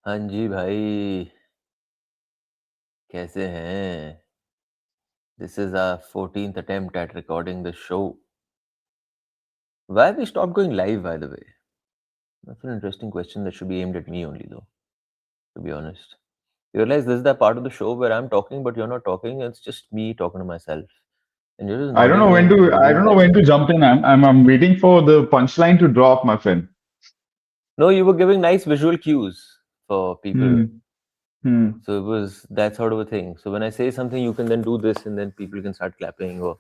हाँ जी भाई, कैसे हैं? This is our 14th attempt at recording the show. Why we stopped going live, by the way? That's an interesting question that should be aimed at me only, though, to be honest. You realize this is the part of the show where I'm talking, but you're not talking. It's just me talking to myself. And you're just I don't nodding know when in, to I nodding don't know back. when to jump in. I'm waiting for the punchline to drop, my friend. No, you were giving nice visual cues for people. Hmm. Hmm. So it was that sort of a thing. So when I say something, you can then do this, and then people can start clapping or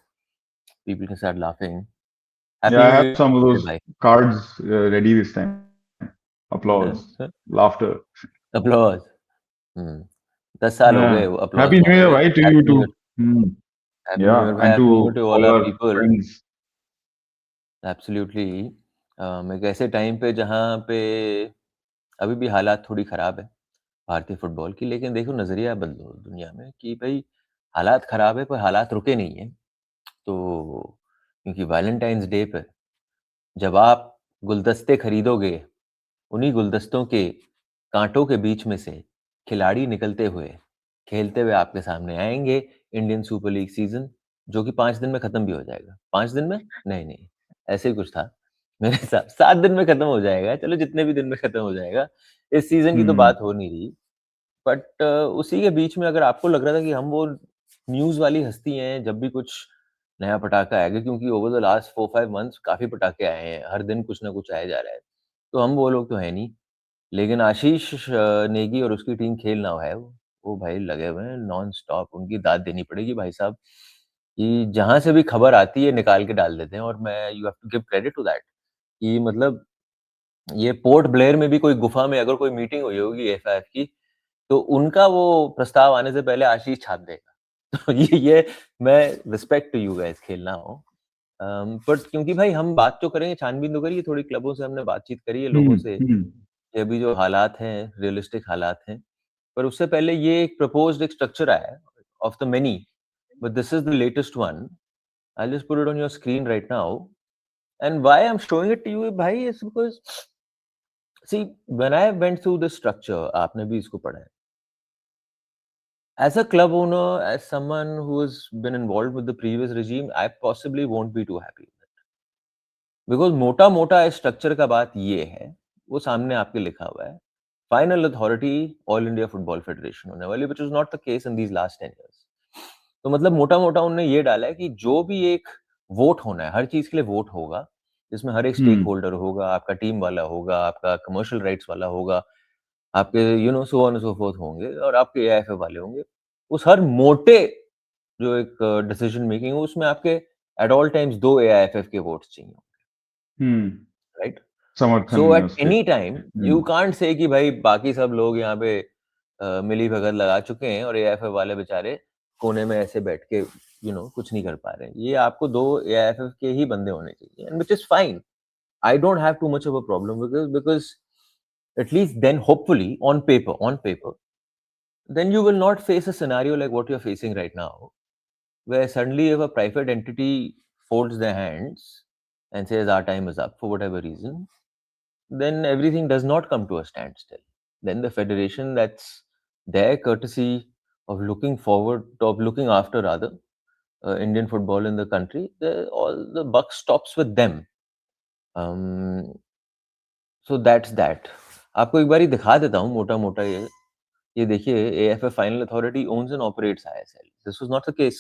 people can start laughing. Yeah, Happy I New have Year, some of those bye. cards ready this time. Applause, laughter. Applause. 10 साल हो गए Yeah. वो applause Happy New मांगे Year, हुए. right, to you Happy New Year. too. Hmm. Happy New Year Yeah, भाई. and Happy New Year to to all all our our people. friends. Absolutely. एक ऐसे time पे जहाँ पे अभी भी हालात थोड़ी खराब है भारतीय फुटबॉल की, लेकिन देखो नज़रिया बदलो दुनिया में कि भाई हालात खराब है पर हालात रुके नहीं हैं. तो क्योंकि वैलेंटाइन्स डे पे जब आप गुलदस्ते खरीदोगे, उन्हीं गुलदस्तों के काँटों के बीच में से खिलाड़ी निकलते हुए, खेलते हुए आपके सामने आएँगे. इंडियन सुपर लीग सीज़न जो कि 5 दिन में खत्म भी हो जाएगा. 5 दिन में? नहीं, नहीं, ऐसे ही कुछ था मेरे साथ. 7 दिन में खत्म हो जाएगा. चलो जितने भी दिन में खत्म हो जाएगा. इस सीज़न की तो Hmm. बात हो नहीं रही. बट उसी के बीच में अगर आपको लग रहा था कि हम वो न्यूज़ वाली हस्ती हैं, जब भी कुछ नया पटाखा आएगा, क्योंकि ओवर द लास्ट 4-5 मंथ्स काफ़ी पटाखे आए हैं. हर दिन कुछ ना कुछ आया जा रहा है. तो हम वो लोग तो हैं नहीं. लेकिन आशीष नेगी और उसकी टीम खेल ना है वो भाई लगे हुए हैं नॉन स्टॉप. उनकी दाद देनी पड़ेगी भाई साहब, कि जहाँ से भी खबर आती है निकाल के डाल देते हैं. और मैं you have to give credit to that कि मतलब ये पोर्ट ब्लेयर में भी कोई गुफा में अगर कोई मीटिंग हुई होगी एफआईएफ की, तो उनका वो प्रस्ताव आने से पहले आशीष छाप देगा. तो ये मैं रिस्पेक्ट टू यू गाइस खेलना हो. बट क्योंकि भाई हम बात तो करेंगे, छानबीन तो करिए, थोड़ी क्लबों से हमने बातचीत करी है, लोगों Hmm. से. Hmm. ये अभी जो हालात हैं, रियलिस्टिक हालात हैं. पर उससे पहले ये एक प्रपोज्ड एक स्ट्रक्चर आया है of the many, but this is the latest one. I just put it on your screen right now. And why I am showing it to you भाई is because see when I went through this structure, आपने भी इसको पढ़ा है. As a club owner, as someone who has been involved with the previous regime, I possibly won't be too happy with it. Because मोटा-मोटा इस structure का बात ये है, वो सामने आपके लिखा हुआ है. Final authority all India football federation होने वाली, which is not the case in these last 10 years. तो मतलब मोटा-मोटा उन्होंने ये डाला है कि जो भी एक वोट होना है, हर चीज़ के लिए वोट होगा, जिसमें हर एक स्टेक Hmm. होल्डर होगा, आपका टीम वाला होगा, आपका कमर्शियल राइट्स वाला होगा, आपके so on and so fourth होंगे और आपके एआईएफएफ वाले होंगे. उस हर मोटे जो एक डिसीजन मेकिंग है, उसमें आपके एट ऑल टाइम्स 2 एआईएफएफ के वोट्स चाहिए, Hmm. राइट? समर्थन सो में एट उसके. Any time Hmm. You can't say कि भाई बाकी सब लोग यहाँ पे मिली-भगत लगा चुके हैं और एआईएफएफ वाले बेचारे कोने में ऐसे बैठ के कुछ नहीं कर पा रहे हैं. ये आपको 2 एआईएफएफ के ही बंदे होने चाहिए, and which is fine. I don't have too much of a problem with this because at least then hopefully on paper then you will not face a scenario like what you're facing right now, where suddenly if a private entity folds their hands and says our time is up for whatever reason, then everything does not come to a standstill. Then the federation, that's their courtesy of looking forward, of looking after rather Indian football in the country, all the buck stops with them. um, so that's that. आपको एक बारी दिखा देता हूँ मोटा-मोटा ये देखिए, AFF final authority owns and operates ISL. This was not the case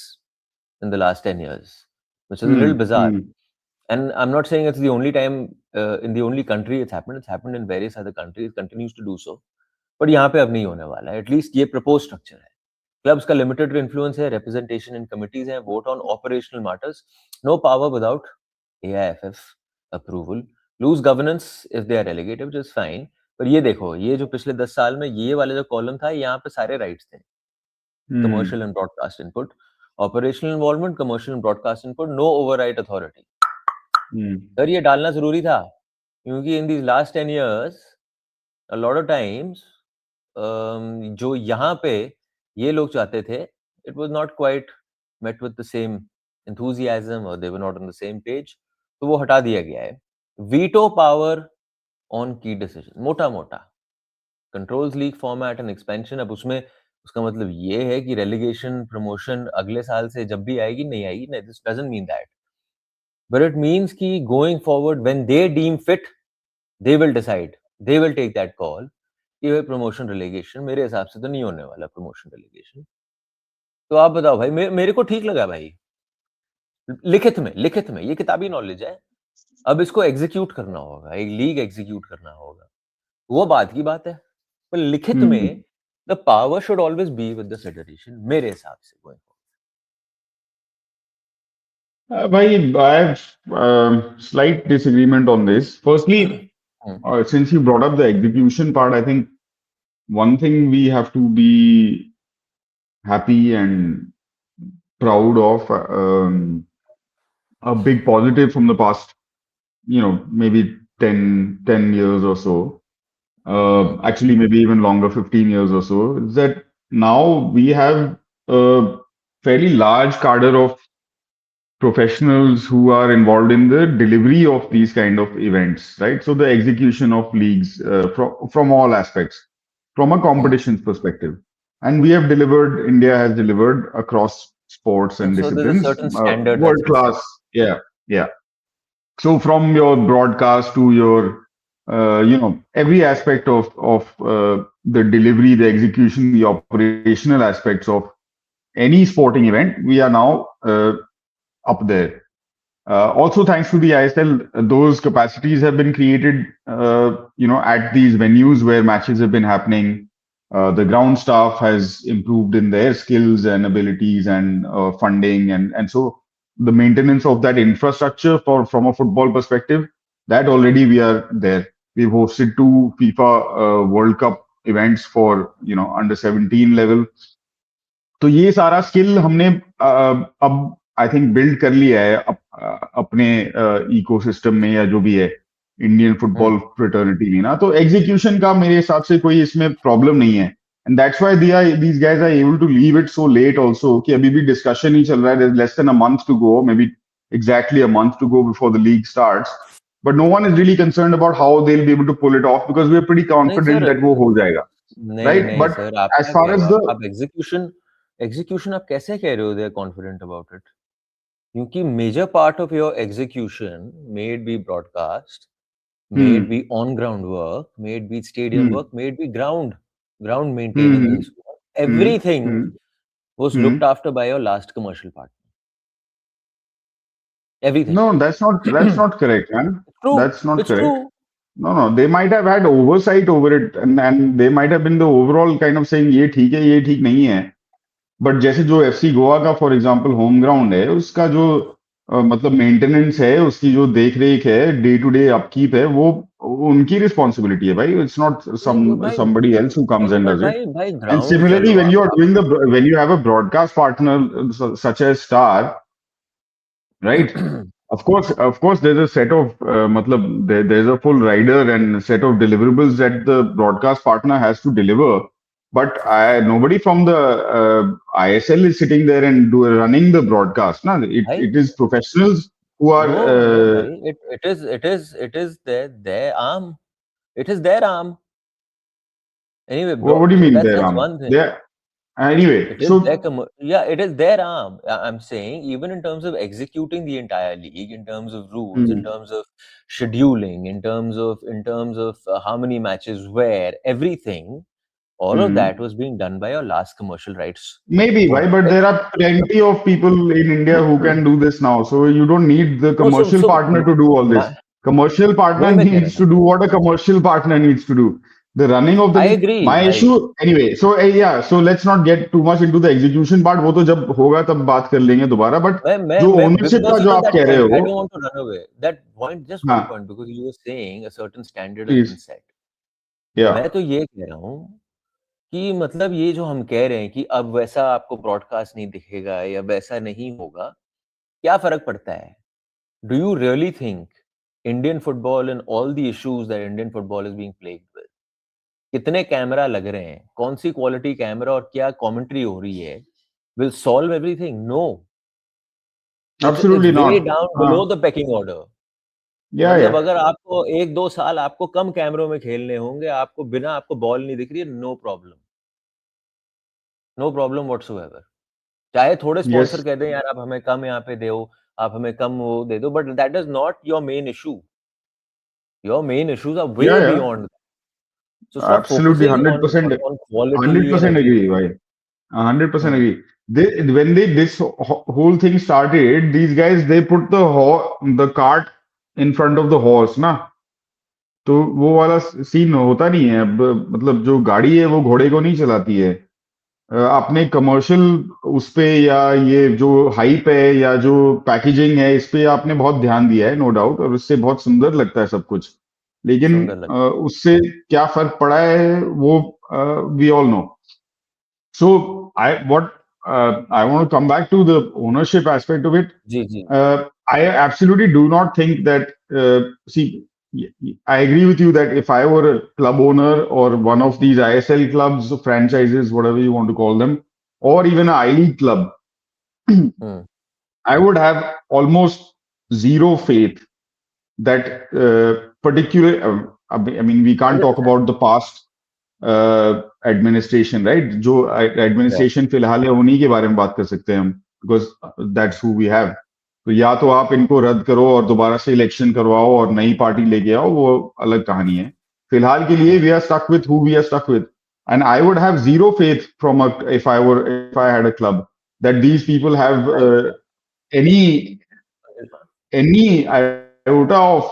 in the last 10 years, which is a little Hmm. bizarre. Hmm. And I'm not saying it's the only time, in the only country it's happened. It's happened in various other countries, it continues to do so. But यहाँ पे अब नहीं होने वाला है. At least ये proposed structure है. Clubs का limited influence है, representation in committees है, vote on operational matters, no power without AIFF approval, lose governance if they are relegated, which is fine. पर ये देखो, ये जो पिछले 10 साल में ये वाला जो कॉलम था, यहाँ पे सारे राइट्स थे. Hmm. Commercial and broadcast input, operational involvement, commercial and broadcast input, no override authority. Hmm. Sir ये डालना जरूरी था, क्योंकि in these last 10 years a lot of times जो यहाँ पे ये लोग चाहते थे, it was not quite met with the same enthusiasm or they were not on the same page, तो वो हटा दिया गया है. Veto power on key decision, मोटा मोटा controls league format and expansion, अब उसमें उसका मतलब ये है कि रेलीगेशन प्रमोशन अगले साल से जब भी आएगी नहीं आएगी, this doesn't mean that, but it means कि going forward when they deem fit they will decide, they will take that call कि भाई प्रमोशन रिलेगेशन, मेरे हिसाब से तो नहीं होने वाला प्रमोशन रिलेगेशन। तो आप बताओ भाई, मेरे को ठीक लगा भाई, लिखित में ये किताबी नॉलेज है, अब इसको एग्जीक्यूट करना होगा, एक लीग एग्जीक्यूट करना होगा, वो बात की बात है, पर लिखित में the power should always be with the federation मेरे हिसाब से। Going Bhai, I have slight disagreement on this. Firstly, since you brought up the execution part, I think one thing we have to be happy and proud of, a big positive from the past, maybe 10 years or so, actually maybe even longer, 15 years or so, is that now we have a fairly large cadre of professionals who are involved in the delivery of these kind of events, right? So the execution of leagues from all aspects, from a competitions perspective. And we have delivered, India has delivered across sports and so there's a disciplines, certain standard world that's been class. Yeah, yeah. So from your broadcast to your, every aspect of the delivery, the execution, the operational aspects of any sporting event, we are now up there. Also, thanks to the ISL, those capacities have been created, at these venues where matches have been happening. The ground staff has improved in their skills and abilities and funding, and so the maintenance of that infrastructure from a football perspective, that already we are there. We've hosted 2 FIFA World Cup events for under 17 level. तो ये सारा skill हमने अब I think build कर लिया है अपने ecosystem में, या जो भी है इंडियन फुटबॉल फ्रेटर्निटी में ना, तो एग्जीक्यूशन का मेरे हिसाब से कोई इसमें प्रॉब्लम नहीं है, and that's why these guys are able to leave it so late also, कि अभी भी डिस्कशन ही चल रहा है, less than a month to go, maybe exactly a month to go before the league starts, but no one is really concerned about how they'll be able to pull it off, because we're pretty confident that वो हो जाएगा, right? नहीं But sir, आप as क्या far कह रहे as हो, the आप एग्जीक्यूशन आप कैसे कह रहे हो they are confident about it? क्योंकि major part of your execution, may it be broadcast, may it be on ground work, may it be stadium work, may it be ground maintaining and so on, everything was looked after by your last commercial partner. Everything. No, that's not correct, man. True. That's not It's correct. true. No, they might have had oversight over it, and they might have been the overall kind of saying ये ठीक है, ये ठीक नहीं है. But जैसे जो FC Goa का फॉर एग्जांपल होम ग्राउंड है, उसका जो मतलब मेंटेनेंस है, उसकी जो देख रेख है, डे टू डे अपकीप है, वो उनकी रिस्पॉन्सिबिलिटी है भाई. It's not somebody else who comes and does it. भाई And ग्राउंड similarly, चलो when you are doing when you have a broadcast partner such as Star, right? Of course, there's a set of there's a full rider and set of deliverables that the broadcast partner has to deliver. But nobody from the ISL is sitting there and running the broadcast. No, it is professionals who are. No, bhai. It is their arm. It is their arm. Anyway, bro, What do you mean that's their arm? one thing. Yeah. Anyway, It is it is their arm. I'm saying, even in terms of executing the entire league, in terms of rules, in terms of scheduling, in terms of how many matches where, everything, all of that was being done by your last commercial rights. Maybe, why? But there are plenty of people in India who can do this now. So you don't need the commercial partner to do all this. Commercial partner needs to do what a commercial partner needs to do. The running of the I agree. My issue anyway. So yeah. So let's not get too much into the execution part. वो तो जब होगा तब बात कर लेंगे दोबारा. But जो ownership का जो आप कह रहे हो, I don't want to run away. That point, just one point, because you were saying a certain standard has been set. Yeah. मैं तो ये कह रहा हूँ कि मतलब ये जो हम कह रहे हैं कि अब वैसा आपको ब्रॉडकास्ट नहीं दिखेगा या वैसा नहीं होगा, क्या फर्क पड़ता है? Do you really think Indian football and all the issues that Indian football is being plagued with, कितने कैमरा लग रहे हैं, कौन सी क्वालिटी कैमरा और क्या कमेंट्री हो रही है, will solve everything? No. Absolutely it's way not. down below the pecking order. Yeah, मतलब yeah. अगर आपको 1-2 साल आपको कम कैमरों में खेलने होंगे, आपको बिना आपको बॉल नहीं दिख रही है, no problem. No problem whatsoever. चाहे थोड़े स्पॉन्सर Yes. कह दें यार आप हमें कम यहाँ पे दो, आप हमें कम वो दे दो, but that is not your main issue. Your main issues are Yeah, way yeah. beyond. So start Absolutely, focusing on 100%. quality and 100% agree, everything. bhai. 100% Hmm. agree. When this whole thing started, these guys they put the cart in front of the horse, ना. तो वो वाला scene होता नहीं है अब, मतलब जो गाड़ी है वो घोड़े को नहीं चलाती है। आपने कमर्शियल उस पे या ये जो हाइप है या जो पैकेजिंग है इस पे आपने बहुत ध्यान दिया है, नो डाउट, और उससे बहुत सुंदर लगता है सब कुछ, लेकिन सुंदर लगता उससे क्या फर्क पड़ा है वो we all know. So I want to come back to the ownership aspect of it. जी, जी। I absolutely do not think that. See, I agree with you that if I were a club owner or one of these ISL clubs, franchises, whatever you want to call them, or even an I League club, hmm, I would have almost zero faith that particular. I mean, we can't talk 100%। about the past administration, right, जो right, administration फिलहाल है उन्हीं के बारे में बात कर सकते हैं हम, because that's who we have. तो या तो आप इनको रद्द करो और दोबारा से इलेक्शन करवाओ और नई पार्टी लेके आओ, वो अलग कहानी है. फिलहाल के लिए हुँ, we are stuck with who we are stuck with. And I would have zero faith from if I had a club that these people have right, any 100%। any iota of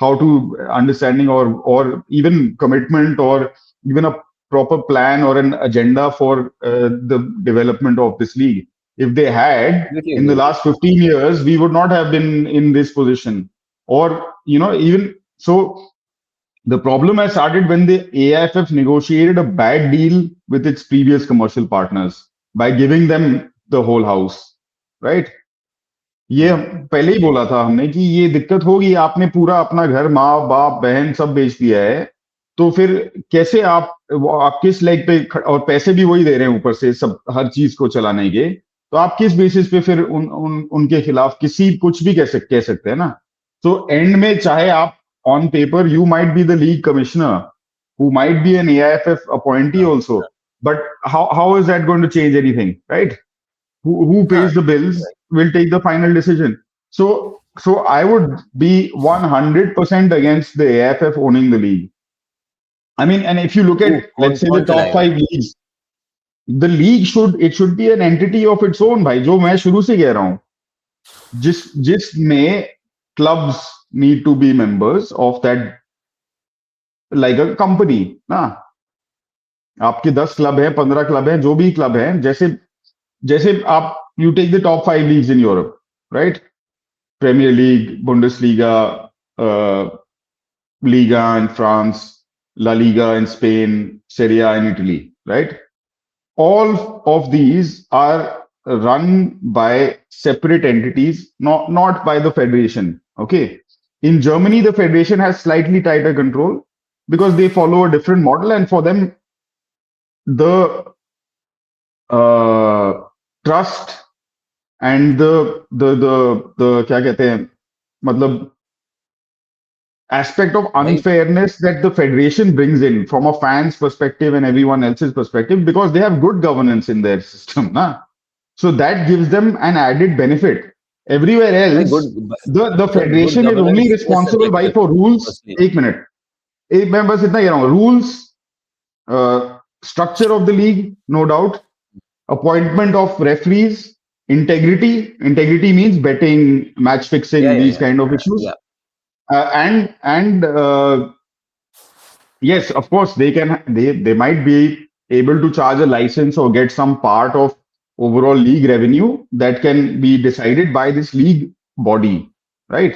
how to understanding or even commitment or even a proper plan or an agenda for the development of this league. If they had Completely in the agree। last 15 years, we would not have been in this position. Or, even so, the problem has started when the AIFF negotiated a bad deal with its previous commercial partners by giving them the whole house, right? ये हुँ, पहले ही बोला था हमने कि ये दिक्कत होगी, आपने पूरा अपना घर, माँ बाप बहन सब बेच दिया है, तो फिर कैसे आप किस लेग पे और पैसे भी वही दे रहे हैं ऊपर से सब हर चीज को चलाने के, तो आप किस बेसिस पे फिर उनके खिलाफ किसी कुछ भी कह सकते हैं ना. तो एंड में चाहे आप on paper you might be the league commissioner who might be an AIFF appointee हाँ, also, but how is that going to change anything, right? Who हाँ, pays the bills right. will take the final decision. So I would be 100% against the AFF owning the league. I mean, and if you look क्यों? at, let's say, the कौन top चलाएगा? five leagues, the league should be an entity of its own, भाई, जो मैं शुरू से कह रहा हूँ, जिसमें clubs need to be members of that, like a company ना. आपके 10 क्लब हैं, 15 क्लब हैं, जो भी क्लब हैं, जैसे जैसे आप you take the top 5 leagues in Europe, right? Premier League, Bundesliga, Liga in France, La Liga in Spain, Serie A in Italy, right? All of these are run by separate entities, not by the federation. Okay. In Germany, the federation has slightly tighter control because they follow a different model, and for them, the trust and the क्या कहते हैं, मतलब aspect of भाई unfairness that the federation brings in from a fan's perspective and everyone else's perspective, because they have good governance in their system, na? So that gives them an added benefit. Everywhere भाई else, good the sir good federation is only governance is responsible by subjective for rules. Firstly. एक minute, एक मैं बस इतना कह रहा हूँ, rules, structure of the league, no doubt, appointment of referees, integrity means betting, match या fixing, या these या kind of issues, या and yes, of course, they might be able to charge a license or get some part of overall league revenue that can be decided by this league body, right?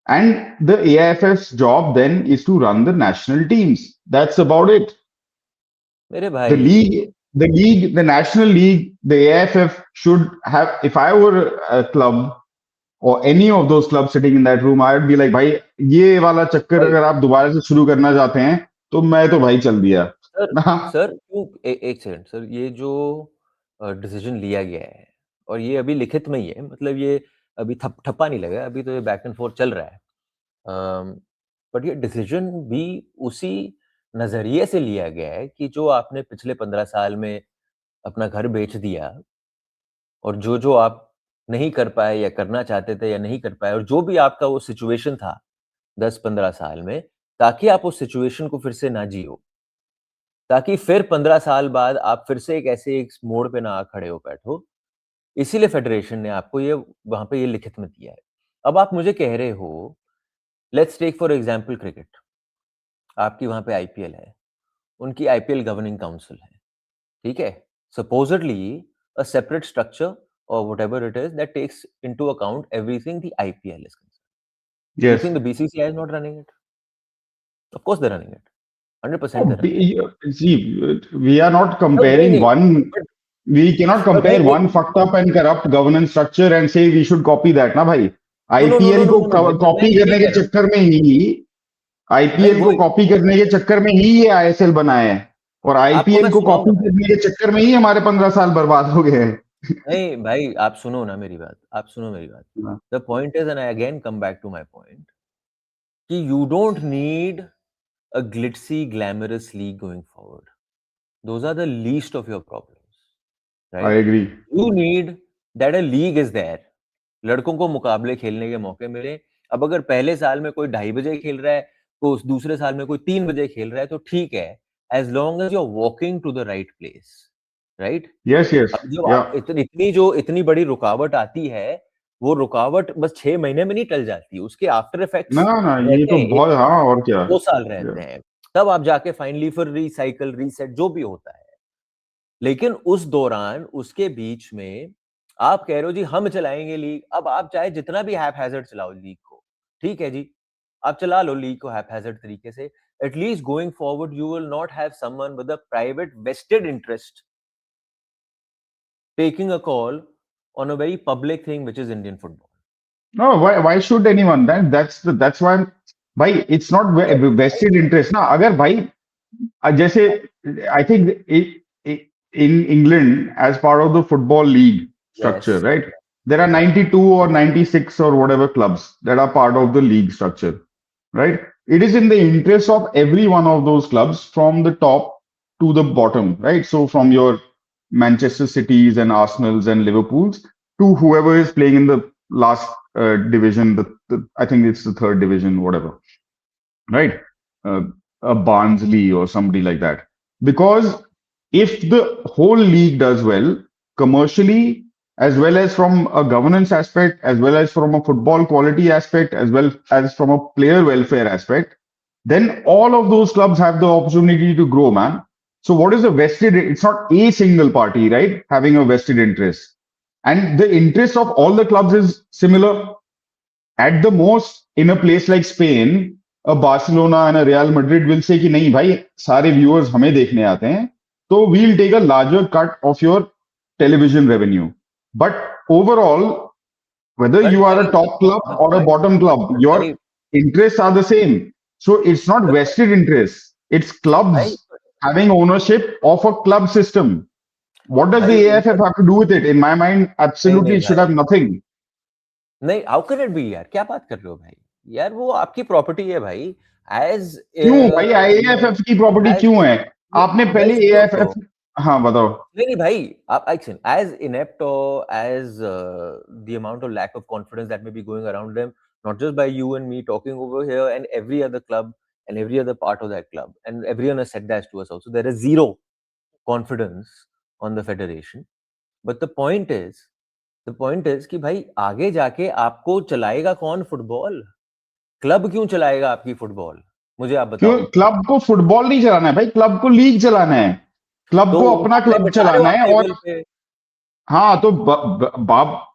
And the AIFF's job then is to run the national teams. That's about it. मेरे The भाई league, the national league, the AIFF should have. If I were a club or any of those clubs sitting in that room, I would be like, भाई ये वाला चक्कर भाई अगर आप दोबारा से शुरू करना चाहते हैं, तो मैं तो भाई चल दिया सर ना. सर क्यों एक सेकंड सर, ये जो डिसीजन लिया गया है और ये अभी लिखित में ही है, मतलब ये अभी ठप्पा नहीं लगा है, अभी तो ये बैक एंड फोर्थ चल रहा है। बट ये डिसीजन भी उसी नजरिए से लिया गया है कि जो आपने पिछले 15 साल में अपना घर बेच दिया और जो आप नहीं कर पाए या करना चाहते थे या नहीं कर पाए, और जो भी आपका वो सिचुएशन था 10-15 साल में, ताकि आप उस सिचुएशन को फिर से ना जियो, ताकि फिर 15 साल बाद आप फिर से एक मोड़ पे ना खड़े हो बैठो। इसीलिए फेडरेशन ने आपको ये वहां पे ये लिखित में दिया है। अब आप मुझे कह रहे हो, let's take for example cricket, आपकी वहां पे आईपीएल है, उनकी आईपीएल गवर्निंग काउंसिल है, ठीक है? Supposedly a separate structure or whatever it is that takes into account everything the IPL is concerned. You Yes. think the BCCI is not running it? Of course they're running it. 100% Oh, they're running it. see, we are not नहीं, comparing नहीं, one. but We cannot compare नहीं, one fucked up and corrupt governance structure and say we should copy that, ना भाई. no, no, no, no, IPL no, को no, no, मैं copy ये नहीं करने के कह रहा हूँ चक्कर में ही भाई, आईपीएल वो को कॉपी करने के चक्कर में ही ये आईएसएल बना है, और आपको आईपीएल मैं को कॉपी सुनाऊंगा भाई। करने के चक्कर में ही हमारे 15 साल बर्बाद हो गए हैं. नहीं भाई, आप सुनो ना मेरी बात, आप सुनो मेरी बात। The point is, and I again come back to my point, कि you don't need a glitzy glamorous league going forward. Those are the least of your problems, I right? Agree. You need that a league is there. लड़कों को मुकाबले खेलने के मौके मिले। अब अगर पहले साल में कोई 2:30 बजे खेल रहा है, तो दूसरे साल में कोई 3 बजे खेल रहा है, तो ठीक है, as long as you're walking to the right place, right? Yes yes. अब जब या आप इतनी बड़ी रुकावट आती है, वो रुकावट बस 6 महीने में नहीं टल जाती, उसके आफ्टर ना इफेक्ट्स ना, ये रहते तो हैं, बहुत, हाँ, और क्या. 2 साल या रहते हैं। तब आप जाके फाइनली फिर रिसाइकल, रीसेट जो भी होता है। लेकिन उस दौरान, उसके बीच में आप कह रहे हो जी हम चलाएंगे लीग। अब आप चाहे जितना भी हैपहैजर्ड चलाओ लीग को, ठीक है जी, आप चला लो लीग को हैपहैजर्ड तरीके से, at least going forward you will not have someone with a private vested interest taking a call on a very public thing which is Indian football. No, why should anyone? That's why भाई, it's not Yes, vested interest ना. अगर भाई जैसे, I think in England, as part of the football league structure, yes, right? There are 92 or 96 or whatever clubs that are part of the league structure, right? It is in the interest of every one of those clubs from the top to the bottom, right? So from your Manchester Cities and Arsenals and Liverpools to whoever is playing in the last division, I think it's the third division, whatever, right? A Barnsley or somebody like that. Because if the whole league does well commercially, as well as from a governance aspect, as well as from a football quality aspect, as well as from a player welfare aspect, then all of those clubs have the opportunity to grow, man. So what is a vested? It's not a single party, right? Having a vested interest. And the interest of all the clubs is similar. At the most, in a place like Spain, a Barcelona and a Real Madrid will say कि नहीं भाई, सारे viewers हमें देखने आते हैं, तो we'll take a larger cut of your television revenue. But overall, whether but you are भाई, a top club but or a भाई, bottom club, but your भाई, interests are the same. So it's not but vested interest. It's भाई, clubs having ownership of a club system. What does the भाई AFF have to do with it? In my mind, नहीं absolutely नहीं it should भाई, have nothing. नहीं, how can it be यार, क्या बात कर रहे हो भाई? यार वो आपकी प्रॉपर्टी है भाई, एज क्यों भाई, AFF की प्रॉपर्टी एज क्यों है? आपने भाई पहले सुनो तो, AFF, हाँ बताओ. नहीं भाई, आप as inept or as the amount of lack of confidence that may be going around them, not just by you and me talking over here, and every other club and every other part of that club, and everyone has said that to us also, there is zero confidence on the federation. But the point is कि भाई आगे जाके आपको चलाएगा कौन football? Club क्यों चलाएगा आपकी फुटबॉल? मुझे आप क्यों? बताओ। क्लब को फुटबॉल नहीं चलाना है भाई, क्लब को लीग चलाना है. क्लब तो को अपना मुकाबले क्लब बिठा रहे हो चलाना आप है. और टेबल पे, हाँ, तो बाप,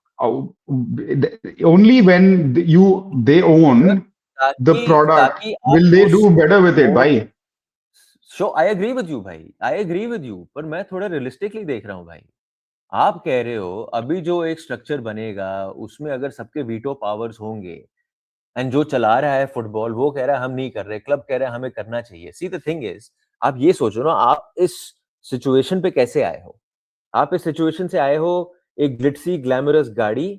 only when they sir, own the product ताकि आप will they उस do better with it, मोड़, भाई. सो आई एग्री विद यू भाई, आई एग्री विद यू, पर मैं थोड़ा रियलिस्टिकली देख रहा हूँ भाई। आप कह रहे हो अभी जो एक स्ट्रक्चर बनेगा उसमें अगर सबके वीटो पावर्स होंगे, एंड जो चला रहा है फुटबॉल वो कह रहा है हम नहीं कर रहे, क्लब कह रहा है हमें करना चाहिए। सी द थिंग इज, आप ये सोचो ना, आप इस सिचुएशन पे कैसे आए हो? आप इस सिचुएशन से आए हो एक ग्लिटसी ग्लैमरस गाड़ी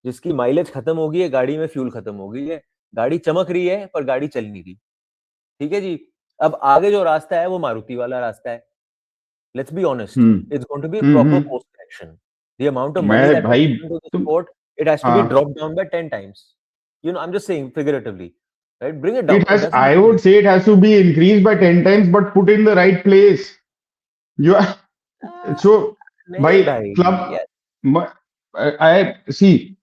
जिसकी माइलेज खत्म हो गई है, गाड़ी में फ्यूल खत्म हो गई है, गाड़ी चमक रही है पर गाड़ी चल नहीं रही, ठीक है जी। अब आगे जो रास्ता है वो मारुति वाला रास्ता है, let's be honest, it's going to be a proper hmm. course correction. The amount of money मैं that was भाई put into the तुम sport, it has to be हाँ, dropped down by 10 times. You know, I'm just saying figuratively, right? Bring it down. it It has, doesn't I make would sense. say it has to be increased by 10 times, but put in the right place. You are, Ah, so नहीं by भाई, club, yes. I see.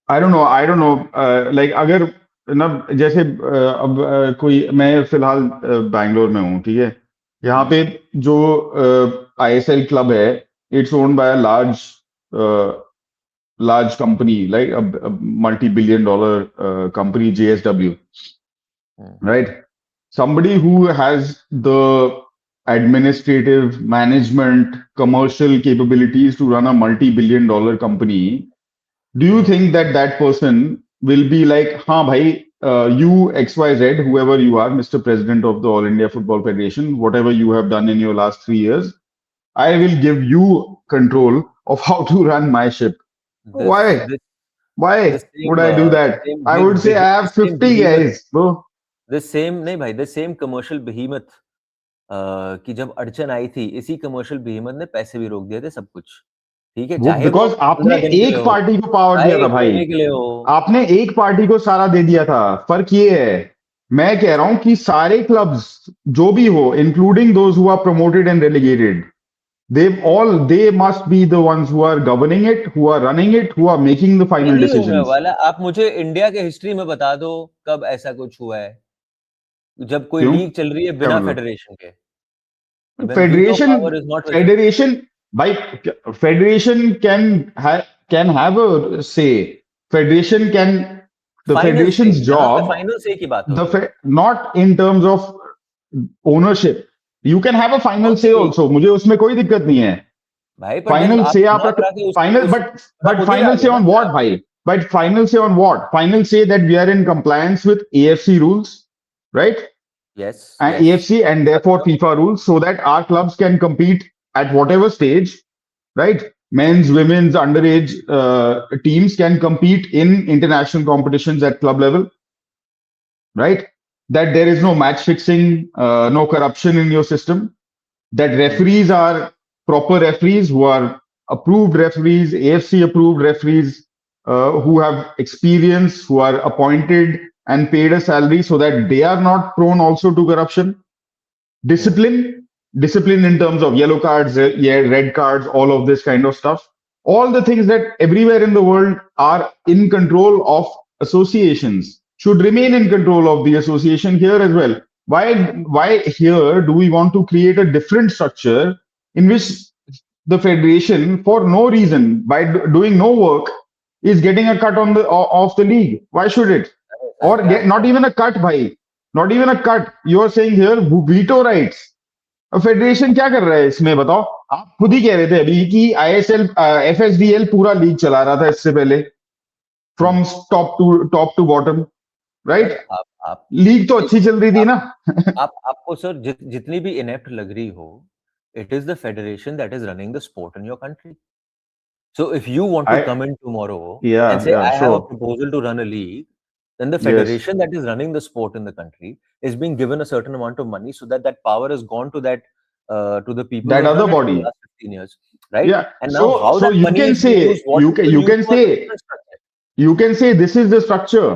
I don't know. I don't know. Like अगर ना जैसे अब कोई मैं फिलहाल बैंगलोर में हूँ, ठीक है। यहाँ पे जो ISL क्लब है, it's owned by large company, like a multi-billion dollar company, JSW, right? Somebody who has the administrative, management, commercial capabilities to run a multi-billion dollar company, do you think that that person will be like, हाँ भाई, you XYZ, whoever you are, Mr. President of the All India Football Federation, whatever you have done in your last 3 years, I will give you control of how to run my ship. This, Why? this, Why would I do the that? same I would say I the have same 50 behemoth, guys, bro. नहीं भाई, the same commercial behemoth कि जब अड़चन आई थी, इसी commercial behemoth ने पैसे भी रोक दिए थे सब कुछ, ठीक है, वो चाहे वो बिकॉज आपने 15 दिन के लिए एक हो, पार्टी को पावर दिया चाहे था 1 भाई। महीने के लिए हो। आपने एक पार्टी को सारा दे दिया था। फर्क ये है, मैं कह रहा हूं कि सारे क्लब्स जो भी हो, including those who are promoted and relegated, they must be the ones who are governing it, who are running it, who are making the final नहीं होने decisions. वाला। आप मुझे इंडिया के हिस्ट्री में बता दो कब ऐसा कुछ हुआ है, जब कोई क्यों? लीग चल रही है क्या बिना मतलब? फेडरेशन के, when veto federation power is not with. Federation भाई, federation can have a say. Federation can, the final से, federation's यहाँ पे job, फाइनल से की बात हो the रही है not in terms of ownership. You can have a final कौन say सी लीग also, मुझे उसमें कोई दिक्कत नहीं है। भाई, पर देन फाइनल आप से आप चुनाव रख, करा के फाइनल उस बट खुद ही आ फाइनल से गए ना ऑन फिर व्हाट आप। भाई? But final say on what? Final say that we are in compliance with AFC rules, right? Yes And yes, AFC and therefore FIFA rules, so that our clubs can compete at whatever stage, right? Men's, women's, underage teams can compete in international competitions at club level, right? That there is no match fixing, no corruption in your system, that referees are proper referees who are approved referees, AFC approved referees, who have experience, who are appointed and paid a salary so that they are not prone also to corruption. Discipline in terms of yellow cards, yeah, red cards, all of this kind of stuff. All the things that everywhere in the world are in control of associations should remain in control of the association here as well. Why here do we want to create a different structure in which the federation, for no reason, by doing no work, is getting a cut on the of the league? Why should it? Or क्या get not even a cut, bhai. Not even a cut. You are saying here veto rights. Federation क्या कर रहा है इसमें बताओ? आप खुद ही कह रहे थे अभी कि ISL FSDL पूरा लीग चला रहा था इससे पहले, from top to bottom, right? Sir आप लीग तो अच्छी चल रही थी आप, ना। आपको सर जितनी भी इनेप्ट लग रही हो, it is the federation that is running the sport in your country. So if you want to come in tomorrow and say, I have a Sure. proposal to run a league, then the Yes. federation that is running the sport in the country is being given a certain amount of money so that that power has gone to that to the people That who have other run it for the body. last 15 years, right? Yeah. And now how So that you money can is being used, say, what people you use can for the say, different structure. you can say this is the structure.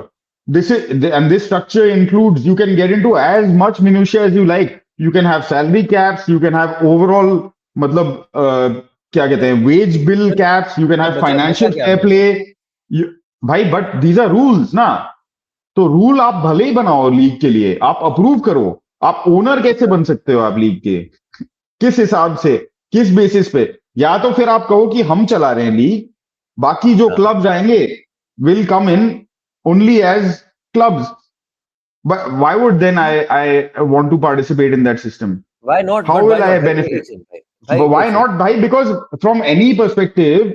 And this structure includes, you can get into as much minutia as you like. You can have salary caps, you can have overall, मतलब क्या कहते हैं, wage bill Sir, caps, you can have बचा financial क्या fair मेरे play. भाई, but these are rules ना। तो रूल आप भले ही बनाओ लीग के लिए, आप अप्रूव करो। आप ओनर कैसे बन सकते हो आप लीग के? किस हिसाब से, किस बेसिस पे? या तो फिर आप कहो कि हम चला रहे हैं लीग, बाकी जो क्लब्स आएंगे will come in only as clubs. But why would then I want to participate in that system? Why not? How But why will I not? benefit? भाई But why एक not? Why? Because from any perspective,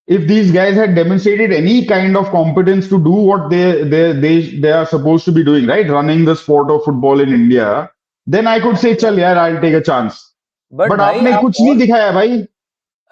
if these guys had demonstrated any kind of competence to do what they are supposed to be doing, right, running the sport of football in India, then I could say, chal yaar, I'll take a chance. But But भाई आपने आप कुछ नहीं दिखाया भाई।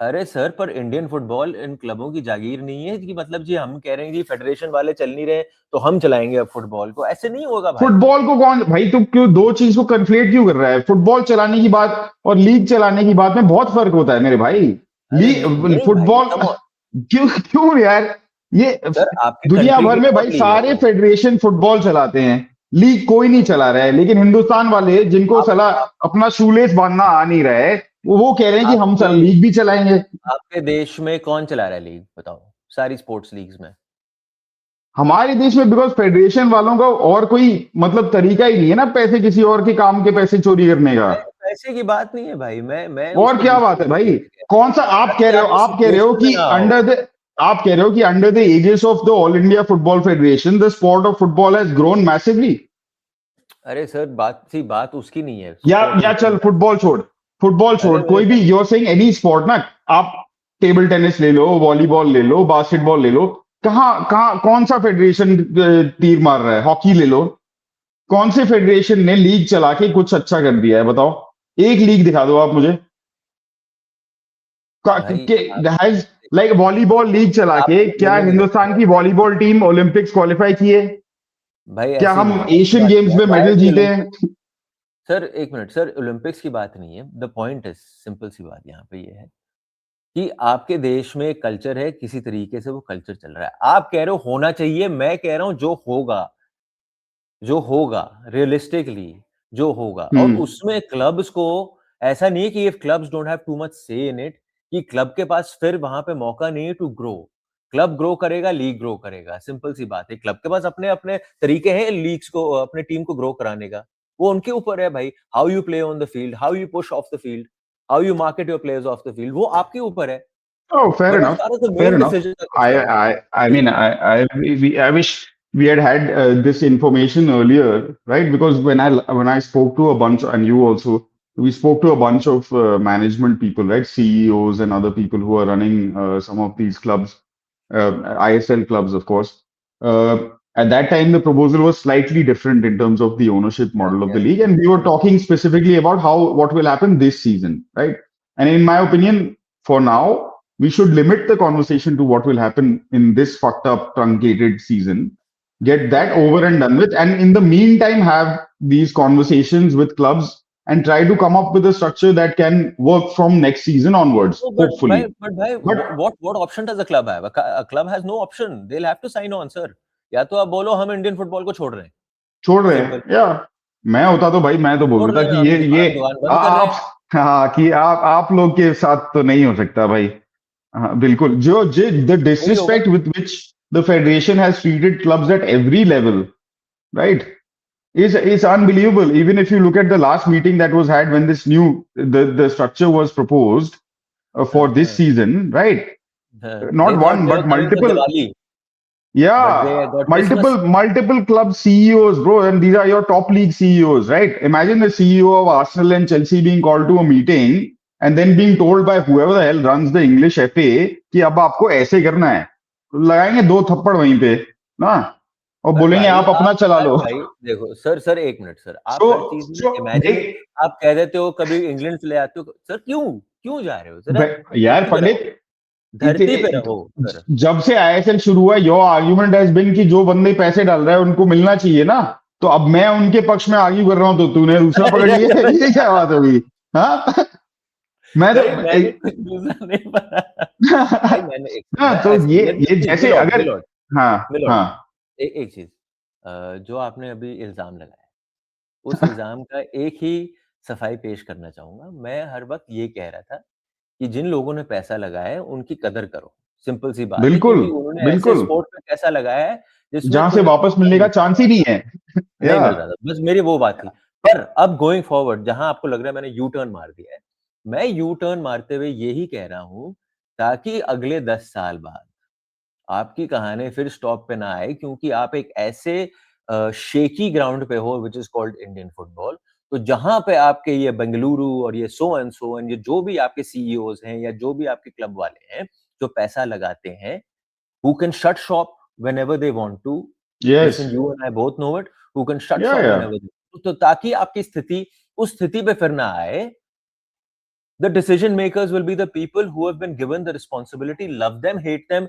अरे sir, पर Indian football in क्लबों की जागीर नहीं है कि मतलब जी हम कह रहे हैं जी फेडरेशन वाले चल नहीं रहे तो हम चलाएंगे अब फुटबॉल को, ऐसे नहीं होगा भाई। फुटबॉल को कौन भाई, तुम क्यों दो चीज को कन्फ्लेट क्यों कर रहा है? फुटबॉल चलाने की बात और लीग चलाने की बात में बहुत फर्क होता है मेरे भाई। अरे नहीं लीग नहीं भाई, फुटबॉल कम ऑन क्यों क्यों यार? ये सर, आपकी दुनिया कंट्री भर की में टॉप भाई लीग है सारे वो। फेडरेशन फुटबॉल चलाते हैं, लीग कोई नहीं चला रहा है। लेकिन हिंदुस्तान वाले जिनको आप सला आप अपना शूलेस बांधना आ नहीं रहा है, वो कह रहे हैं कि हम आपके लीग भी चलाएंगे। आपके देश में कौन चला रहा है लीग, बताओ, सारी स्पोर्ट्स लीग्स में। हमारे देश में बिकॉज फेडरेशन वालों का और कोई मतलब तरीका ही नहीं है ना, पैसे किसी और के काम के पैसे चोरी करने का। पैसे की बात नहीं है भाई, मैं और उसको क्या दूसरे बात है भाई? तरीके से कह कौन सा रहा हूँ, आप कह ताकि रहे हो? आप इस आप कह रहे हो सिचुएशन में कि ना हो। आप कह रहे हो कि under the ages of the all India football federation the sport of football has grown massively. अरे सर, बात उसकी नहीं है, या चल फुटबॉल। फुटबॉल छोड़ अरे कोई भी, यूर सेइंग एनी स्पोर्ट ना। आप टेबल टेनिस ले लो, वॉलीबॉल ले लो, बास्केटबॉल ले लो। कहाँ कहाँ कौन सा फेडरेशन तीर मार रहा है? हॉकी ले लो। कौन से फेडरेशन ने लीग चला के कुछ अच्छा कर दिया है बताओ? एक लीग दिखा दो आप मुझे। भाई हैज लाइक वॉलीबॉल लीग चला के आपको क्या बोलने की जरूरत हिंदुस्तान नहीं की है भाई। वॉलीबॉल टीम ओलंपिक्स क्वालिफाई की है? भाई क्या ऐसी हम नहीं है, ऐसी एशियन बात नहीं गेम्स है, में वाई मेडल दी जीते ओलंपिक। हैं? सर एक मिनट सर, ओलंपिक्स की बात नहीं है, द पॉइंट इज सिंपल सी बात यहाँ पे ये है कि आपके देश में एक कल्चर है, किसी तरीके से वो कल्चर चल रहा है, आप कह रहे हो होना चाहिए, मैं कह रहा हूं जो होगा रियलिस्टिकली, जो होगा। और हम्म। उसमें क्लब्स को, ऐसा नहीं है कि if clubs don't have too much से इन इट, कि क्लब के पास फिर वहां पे मौका नहीं है टू ग्रो। क्लब ग्रो करेगा, लीग ग्रो करेगा, सिंपल सी बात है। क्लब के पास अपने अपने तरीके हैं लीग्स को, अपने टीम को ग्रो कराने का, वो उनके ऊपर है भाई। How you play on the field, how you push off the field, how you market your players off the field, वो आपके ऊपर है। Oh, fair but as enough. Far as the Fair main enough. Decision are I, concerned, I mean, I wish we had this information earlier, right? Because when I spoke to a bunch, and you also, we spoke to a bunch of management people, right? CEOs and other people who are running some of these clubs, ISL clubs, of course. At that time, the proposal was slightly different in terms of the ownership model of the league, and we were talking specifically about what will happen this season, right? And in my opinion, for now, we should limit the conversation to what will happen in this fucked up, truncated season. Get that over and done with. And in the meantime, have these conversations with clubs and try to come up with a structure that can work from next season onwards, No, hopefully. but भाई, But what option does a club have? A club has no option. They'll have to sign on, sir. या तो आप बोलो हम Indian football को छोड़ रहे हैं, छोड़ रहे सिंपल। हैं या मैं होता तो भाई मैं तो बोल छोड़ देता रहे हैं, कि हम ये दुकान दुकान बंद कर रहे आप, हैं। हाँ कि आप लोग के साथ तो नहीं हो सकता भाई। हाँ, बिल्कुल। जो द वही होगा। Disrespect with which the federation has treated clubs at every level, right, is unbelievable. Even if you look at the last meeting that was had when this the structure was proposed for हाँ, this हाँ, season, right? हाँ। They Not thought one they were but coming for multiple. Diwali, but they Yeah, got Christmas. multiple club CEOs, bro, and these are your top league CEOs, right? Imagine the CEO of Arsenal and Chelsea being called to a meeting and then being told by whoever the hell runs the English FA कि अब आपको ऐसे करना है। लगाएंगे दो थप्पड़ वहीं पे ना, और पर बोलेंगे भाई आप अपना आप चला लो। भाई देखो सर एक मिनट सर, आप सो हर चीज में सो इमेजिन, आप कह देते हो कभी इंग्लैंड चले आते हो सर, क्यों क्यों जा रहे हो, जरा यार धरती पे रहो, पंडित, धरती पे रहो सर। जब से आईएसएल शुरू हुआ, योर आर्ग्यूमेंट हैज बीन कि जो बंदे पैसे डाल रहे हैं उनको मिलना चाहिए ना। तो अब मैं उनके पक्ष में आर्ग्यू कर रहा हूं तो तूने दूसरा पकड़ लिया। ये क्या बात होगी? हाँ। मैं तो भाई मैंने कुछ दूसरा नहीं पढ़ा। भाई मैंने एक हाँ, मैं तो ऐसे ये जैसे मिलोट अगर, मिलोट हाँ मिलोट हाँ एक चीज, जो आपने अभी इल्जाम लगाया, उस इल्जाम का एक ही सफाई पेश करना चाहूंगा। मैं हर वक्त ये कह रहा था कि जिन लोगों ने पैसा लगाया है उनकी कदर करो, सिंपल सी बात है, बिल्कुल क्योंकि उन्होंने ऐसे बिल्कुल, स्पोर्ट में पैसा लगाया है जिसमें जहां से तुम्हें वापस पैसा मिलने का नहीं मिल चांस ही रहा नहीं था, है। नहीं या मिल रहा था, बस मेरी वो बात थी। पर अब गोइंग फॉरवर्ड, जहां आपको लग रहा है मैंने यू टर्न मार दिया है, मैं यू टर्न मारते हुए यही कह रहा हूं, ताकि अगले 10 साल बाद आपकी कहानी फिर स्टॉप पे ना आए, क्योंकि आप एक ऐसे शेकी ग्राउंड पे हो which is called Indian football. तो जहां पे आपके ये बेंगलुरु और ये सो एंड ये जो भी आपके सीईओज हैं या जो भी आपके क्लब वाले हैं जो पैसा लगाते हैं, who can shut shop whenever they want to, yes, listen, you and I both know it, who can shut या shop whenever they want to, तो ताकि आपकी स्थिति उस स्थिति पे फिर ना आए The decision makers will be the people who have been given the responsibility. Love them, hate them,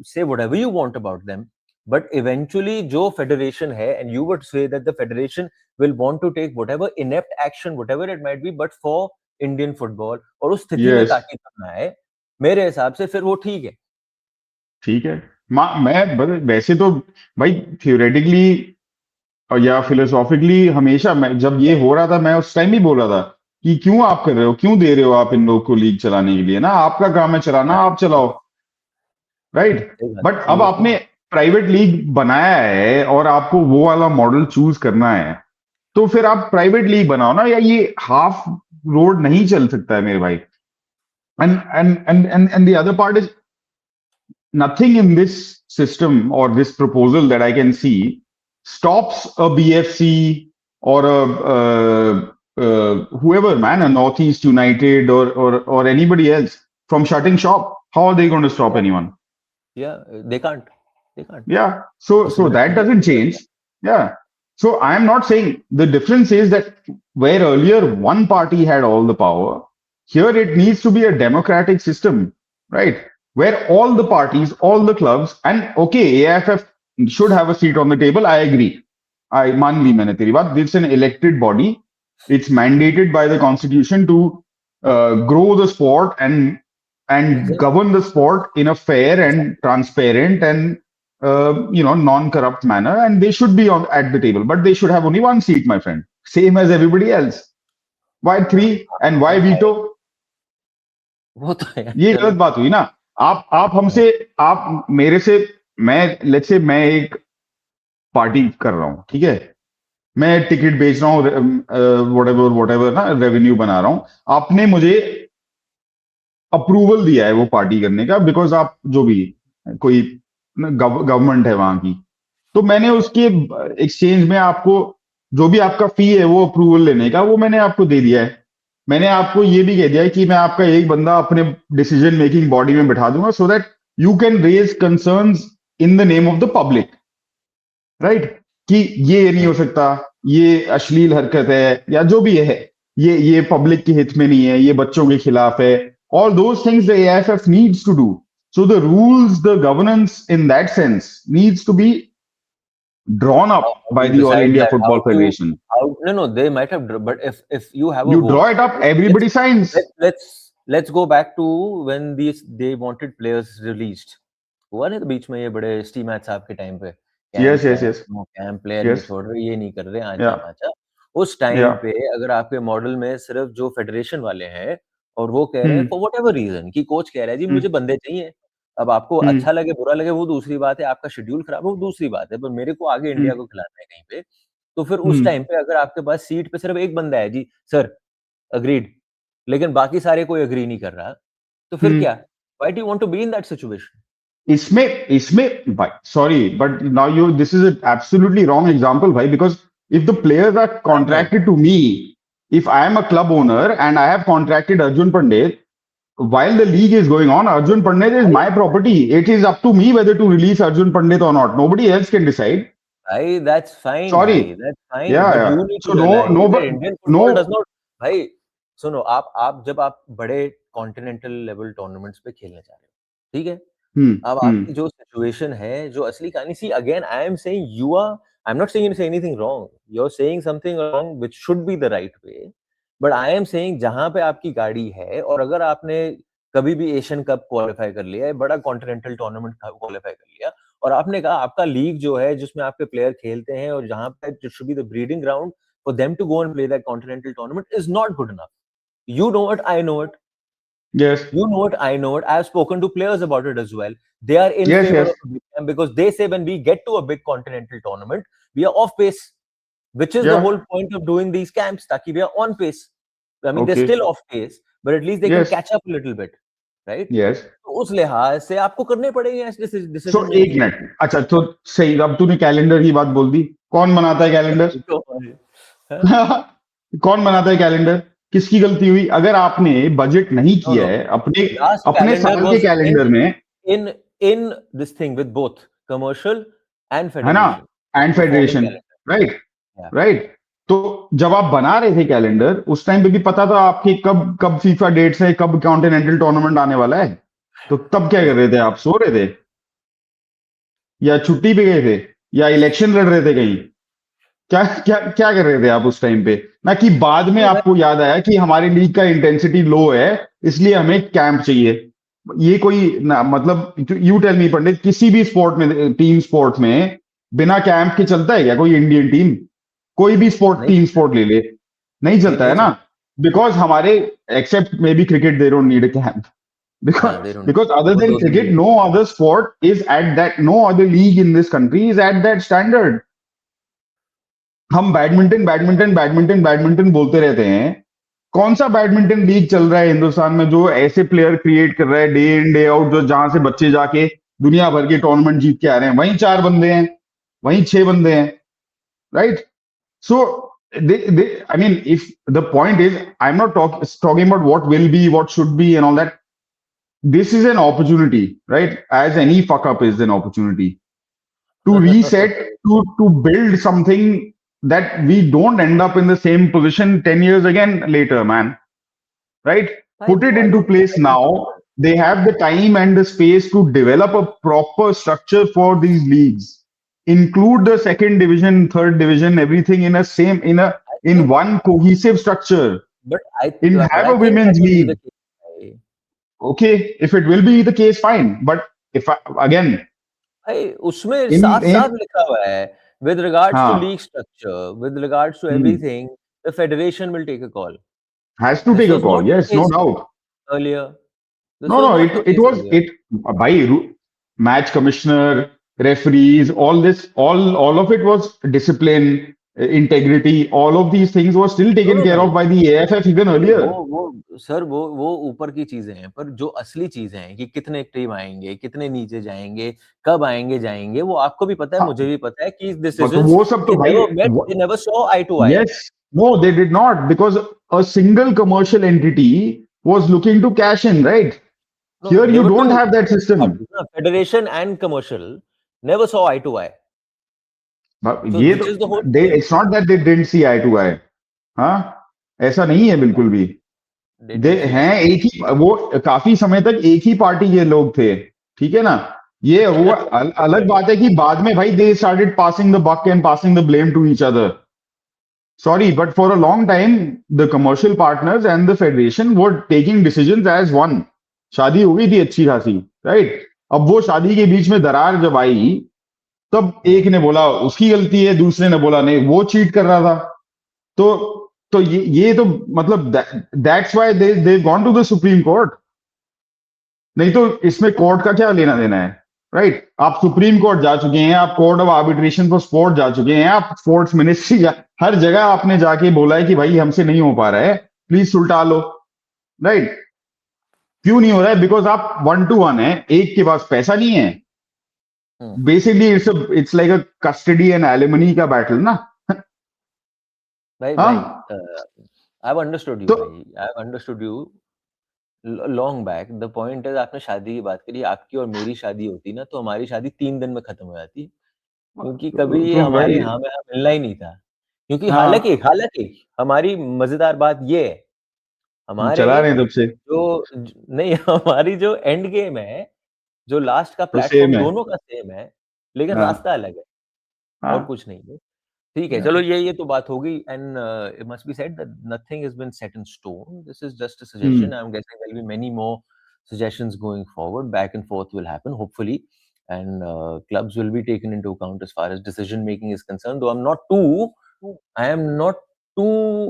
say whatever you want about them. But eventually, जो federation है, and you would say that the federation will want to take whatever inept action, whatever it might be, but for Indian football, और उस स्थिति में ताकि करना है, मेरे हिसाब से फिर वो ठीक है. ठीक है. मैं वैसे तो भाई थियोरेटिकली या फिलोसॉफिकली हमेशा जब ये हो रहा था, मैं उस टाइम ही बोल रहा था कि क्यों आप कर रहे हो, क्यों दे रहे हो आप इन लोग को लीग चलाने के लिए, ना आपका काम है चलाना, आप चलाओ, राइट. बट अब आपने प्राइवेट लीग बनाया है और आपको वो वाला मॉडल चूज करना है, तो फिर आप प्राइवेट लीग बनाओ ना, या ये हाफ रोड नहीं चल सकता है मेरे भाई. And the other part is, nothing in this system or this proposal that I can see stops a BFC or whoever, man, a Northeast United or anybody else from shutting shop. How are they going to stop anyone? Yeah, they can't. Yeah. So that doesn't change. Yeah. So I am not saying, the difference is that where earlier one party had all the power, here it needs to be a democratic system, right? Where all the parties, all the clubs, and okay, AIFF should have a seat on the table. I agree. I मान ली मैंने तेरी बात. It's an elected body. It's mandated by the constitution to grow the sport and govern the sport in a fair and transparent and non-corrupt manner. And they should be at the table, but they should have only one seat, my friend, same as everybody else. Why 3 and why veto? वो तो है. ये गलत बात हुई ना. आप हमसे, आप मेरे से, लेट्स से मैं एक पार्टी कर रहा हूं, ठीक है, मैं टिकट बेच रहा हूं, व्हाटएवर ना, रेवेन्यू बना रहा हूं. आपने मुझे अप्रूवल दिया है वो पार्टी करने का, बिकॉज आप जो भी कोई गवर्नमेंट है वहां की, तो मैंने उसके एक्सचेंज में आपको जो भी आपका फी है वो अप्रूवल लेने का, वो मैंने आपको दे दिया है. मैंने आपको ये भी कह दिया है कि मैं आपका एक बंदा अपने डिसीजन मेकिंग बॉडी में बिठा दूंगा, so that you can raise concerns in the name of the public, right. कि ये नहीं हो सकता, ये अश्लील हरकत है, या जो भी है, ये पब्लिक के हित में नहीं है, ये बच्चों के खिलाफ है. All those things the AIFF needs to do. So the rules, the governance in that sense needs to be drawn up by the All India Football Federation. No, they might have, but if you have you draw it up, everybody signs. Let's go back to when they wanted players released. हुआ नहीं तो बीच में ये बड़े steam match साहब के time पे, yes camp player छोड़ रहे, ये नहीं कर रहे, आचा. उस टाइम पे अगर आपके मॉडल में सिर्फ जो फेडरेशन वाले हैं और वो कह रहे हैं फॉर व्हाटएवर रीजन, कि कोच कह रहा है जी मुझे बंदे चाहिए, अब आपको अच्छा लगे बुरा लगे वो दूसरी बात है, आपका शेड्यूल खराब है वो दूसरी बात है, पर मेरे को आगे इंडिया को खिलाना है कहीं पे, तो फिर उस टाइम पे अगर आपके पास सीट पे सिर्फ एक बंदा है जी, सर अग्रीड, लेकिन बाकी सारे कोई अग्री नहीं कर रहा, तो फिर क्या? Why do you want to be in that situation? इसमें भाई, sorry, but now this is an absolutely wrong example, भाई, because if the players are contracted to me, if I am a club owner and I have contracted Arjun Pandit, while the league is going on, Arjun Pandit is my property. It is up to me whether to release Arjun Pandit or not. Nobody else can decide. Bhai, that's fine. Sorry. Bhai, that's fine. Yeah, but yeah. you need So to realize Indian football does not. भाई सुनो, आप जब आप बड़े continental level tournaments पे खेलने जा रहे हो, ठीक है, अब आपकी जो सिचुएशन है, जो असली कहानी, see again I am saying I am not saying you say anything wrong, you are saying something wrong which should be the right way, but I am saying जहां पे आपकी गाड़ी है, और अगर आपने कभी भी एशियन कप क्वालिफाई कर लिया है, बड़ा कॉन्टिनेंटल टूर्नामेंट क्वालिफाई कर लिया, और आपने कहा आपका लीग जो है जिसमें आपके प्लेयर खेलते हैं और जहां पे it should be the breeding ground for them to go and play that continental tournament is not good enough. You know it, I know it. Yes. You know it, I know it. I have spoken to players about it as well. They are in favor of the big camp because they say when we get to a big continental tournament, we are off pace, which is the whole point of doing these camps, ताकि we are on pace. I mean, they're still off pace, but at least they can catch up a little bit, right? Yes. तो उस लिहाज से आपको करने पड़ेंगे ऐसे decision. So एक मिनट, अच्छा तो सही, अब तूने कैलेंडर की बात बोल दी. कौन बनाता है कैलेंडर? कौन बनाता है कैलेंडर? किसकी गलती हुई? अगर आपने बजट नहीं किया है अपने साल के कैलेंडर में, in this thing with both commercial and federation, है ना, एंड फेडरेशन, राइट. तो जब आप बना रहे थे कैलेंडर, उस टाइम पे भी पता था आपके कब कब फीफा डेट्स है, कब कॉन्टिनेंटल टूर्नामेंट आने वाला है? तो तब क्या कर रहे थे आप? सो रहे थे या छुट्टी पे गए थे या इलेक्शन लड़ रहे थे कहीं? क्या क्या क्या कर रहे थे आप उस टाइम पे? ना कि बाद में नहीं भाई, आपको याद आया कि हमारी लीग का इंटेंसिटी लो है, इसलिए हमें कैंप चाहिए। ये कोई ना, मतलब यू टेल मी पंडित, किसी भी स्पोर्ट में, टीम स्पोर्ट में बिना कैंप के चलता है क्या कोई इंडियन टीम? कोई भी स्पोर्ट, नहीं टीम स्पोर्ट ले ले, नहीं नहीं चलता है नहीं ना। चल। बिकॉज हमारे, except maybe cricket, they don't need a camp, हाँ, because they don't, because other वो than 2 दिन cricket, में। no other sport is at that, no other league in this country is at that standard. हम badminton badminton badminton badminton बोलते रहते हैं। कौन सा बैडमिंटन लीग चल रहा है हिंदुस्तान में जो ऐसे प्लेयर क्रिएट कर रहा है डे इन डे आउट, जो जहां से बच्चे जाके दुनिया भर के टूर्नामेंट जीत के आ रहे हैं? वहीं 4 बंदे हैं, वहीं 6 बंदे हैं, right? So I mean, if the point is, I'm not talking about what will be, what should be, and all that. This is an opportunity, right? As any fuck up is an opportunity to reset, to build something that we don't end up in the same position 10 years again later, man. Right? भाई Put it वो into place now. They have the time and the space to develop a proper structure for these leagues. Include the second division, third division, everything in a same, in one cohesive structure. In but have I a think that women's will be the league. case भाई। Okay, if it will be the case, fine. But if again, भाई उसमें in साफ-साफ लिखा हुआ है, with regards to हाँ, league structure, with regards to hmm, everything, the federation will take a call. has to This take a was call. not the Yes, no case doubt. earlier. This No, was no, not the it case was earlier. it by match commissioner, referees, all this, all of it was discipline, integrity. All of these things were still No, taken no, care of no. by the AFF even नहीं, earlier. वो sir वो ऊपर की चीज़ें हैं, पर जो असली चीज़ें हैं कि कितने टीम आएँगे, कितने नीचे जाएँगे, कब आएँगे, जाएँगे, वो आपको भी पता है, हाँ, मुझे भी पता है कि तो डिसीजंस वो सब तो they भाई, never met, they never saw eye to eye. yes, no, they did not, because a single commercial entity was looking to cash in, right? No, Here there you were don't two have that system. parties na, federation and commercial never saw eye to eye. So ये which तो is the whole they, point. it's not that they didn't see eye to eye. हाँ, ऐसा नहीं है बिल्कुल भी। They they did see हैं eye एक ही, वो काफी समय तक एक ही पार्टी के लोग थे, ठीक है ना? ये वो अलग to बात है कि बाद में भाई they started passing the buck and passing the blame to each other. Sorry, but for a long time the commercial partners and the federation were taking decisions as one. शादी हो गई थी अच्छी खासी, राइट? अब वो शादी के बीच में दरार जब आई, तब एक ने बोला उसकी गलती है, दूसरे ने बोला नहीं वो चीट कर रहा था। तो ये तो मतलब that's why they gone to the Supreme Court. नहीं तो इसमें कोर्ट का क्या लेना देना है, राइट? आप सुप्रीम कोर्ट जा चुके हैं, आप court of arbitration for sport जा चुके हैं, आप स्पोर्ट्स मिनिस्ट्री हर जगह आपने जाके बोला है कि भाई हमसे नहीं हो पा रहा है, प्लीज सुलटा लो, राइट? क्यों नहीं हो रहा है? बिकॉज आप 1-1 है, एक के पास पैसा नहीं है। Basically it's like a custody and alimony का बैटल ना। भाई हाँ, I've understood you तो भाई, I've understood you long back. The point is आपने शादी की बात करी, आपकी और मेरी शादी होती ना तो हमारी शादी 3 दिन में खत्म हो जाती, क्योंकि कभी ये तो हमारे भाई, हाँ में हाँ मिलना ही नहीं था। क्योंकि हालाँकि हाँ, हालाँकि हमारी मज़ेदार बात ये है, हम हमारे चला रहे हैं तब से, जो ज नहीं हमारी जो एंड गेम है, जो लास्ट का तो सेम प्लेटफ़ॉर्म है। दोनों का सेम है, लेकिन हाँ, रास्ता अलग है और हाँ, कुछ नहीं है। ठीक है, चलो ये तो बात हो गई and it must be said that nothing has been set in stone. This is just a hmm, suggestion. I am guessing there will be many more suggestions going forward. Back and forth will happen, hopefully, and clubs will be taken into account as far as decision making is concerned. Though I am not too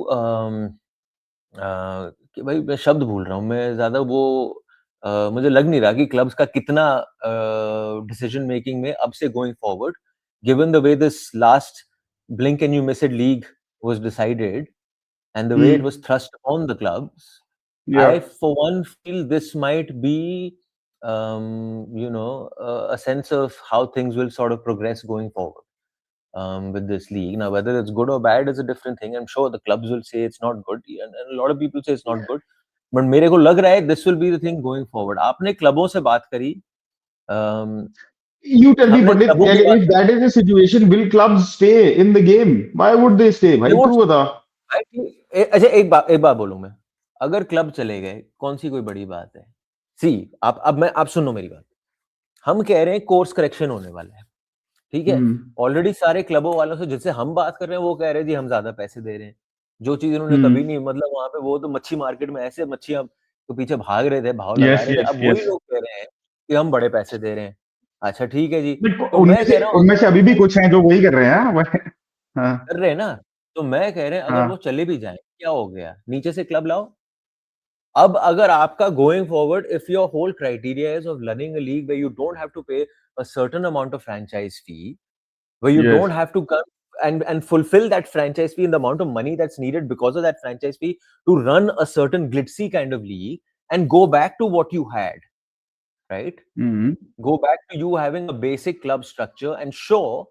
कि भाई मैं शब्द भूल रहा हूँ, मैं ज़्यादा वो मुझे लग नहीं रहा कि क्लब्स का कितना डिसीजन मेकिंग में अब से going forward, given the way this last blink and you miss it league was decided and the way it was thrust on the clubs, या I for one feel this might be a sense of how things will sort of progress going forward with this league. Now, whether it's good or bad is a different thing. I'm sure the clubs will say it's not good, and a lot of people say it's not good. But मेरे को लग रहा है this will be the thing going forward. आपने क्लबों से बात करी, um, You tell me, हमने Pandit, क्लबों की बात if that is the situation, will clubs stay in the game? Why would they stay? they भाई won't तू बता। अच्छा एक बात बोलूं मैं, अगर क्लब चले गए कौन सी कोई बड़ी बात है? सी आप सुनो मेरी बात, हम कह रहे हैं कोर्स करेक्शन होने वाला है, ठीक है? ऑलरेडी सारे क्लबों वालों से जिससे हम बात कर रहे हैं वो कह रहे हैं जी हम ज्यादा पैसे दे रहे हैं, जो चीज इन्होंने कभी नहीं, मतलब वहां पे वो तो मच्छी मार्केट में ऐसे मच्छियां तो पीछे भाग रहे थे, भाव लगा यस रहे थे, यस अब वही यस लोग कह रहे हैं कि हम बड़े पैसे दे रहे हैं। अच्छा ठीक है जी, बट तो मैं कह रहा हूँ उनमें से अभी भी कुछ हैं जो वही कर रहे हैं। हाँ कर रहे हैं ना, तो मैं कह रहे हैं अगर वो हाँ चले भी जाएं, क्या हो गया? नीचे से क्लब लाओ। अब अगर आपका going forward if your whole criteria is of running a league where you don't have to pay a certain amount of franchise fee, where you yes don't have to come and fulfill that franchise fee and the amount of money that's needed because of that franchise fee to run a certain glitzy kind of league and go back to what you had, right? Go back to you having a basic club structure, and sure,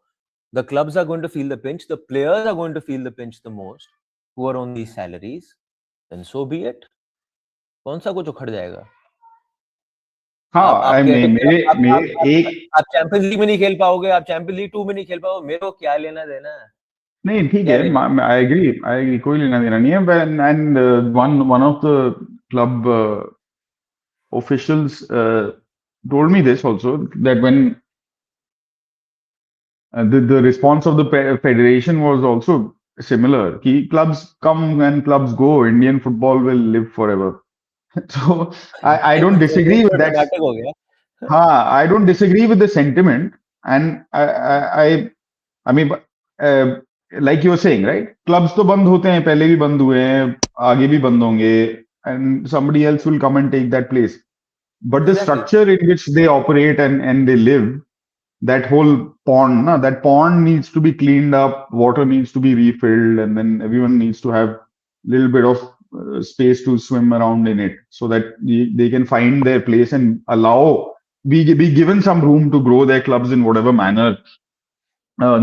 the clubs are going to feel the pinch, the players are going to feel the pinch the most who are on these salaries, then so be it. कौन सा कुछ उखड़ जाएगा? हाँ आप कह रहे हो मेरे मेरे आप एक आप चैंपियंस लीग में नहीं खेल पाओगे, आप चैंपियंस लीग 2 में नहीं खेल पाओगे, मेरे को क्या लेना देना है? नहीं ठीक क्या है लेना? आई एग्री कोई लेना देना नहीं है and one of the club officials told me this also that when the response of the federation was also similar ki clubs come and clubs go, Indian football will live forever. So I don't ये disagree तो with that. नाटक हो गया। I don't disagree with the sentiment, and I mean, like you were saying, right? Clubs तो बंद होते हैं, पहले भी बंद हुए हैं, आगे भी बंद होंगे, and somebody else will come and take that place. But the exactly. structure in which they operate and they live, that whole pond, na, that pond needs to be cleaned up, water needs to be refilled, and then everyone needs to have a little bit of space to swim around in it so that they can find their place and be given some room to grow their clubs in whatever manner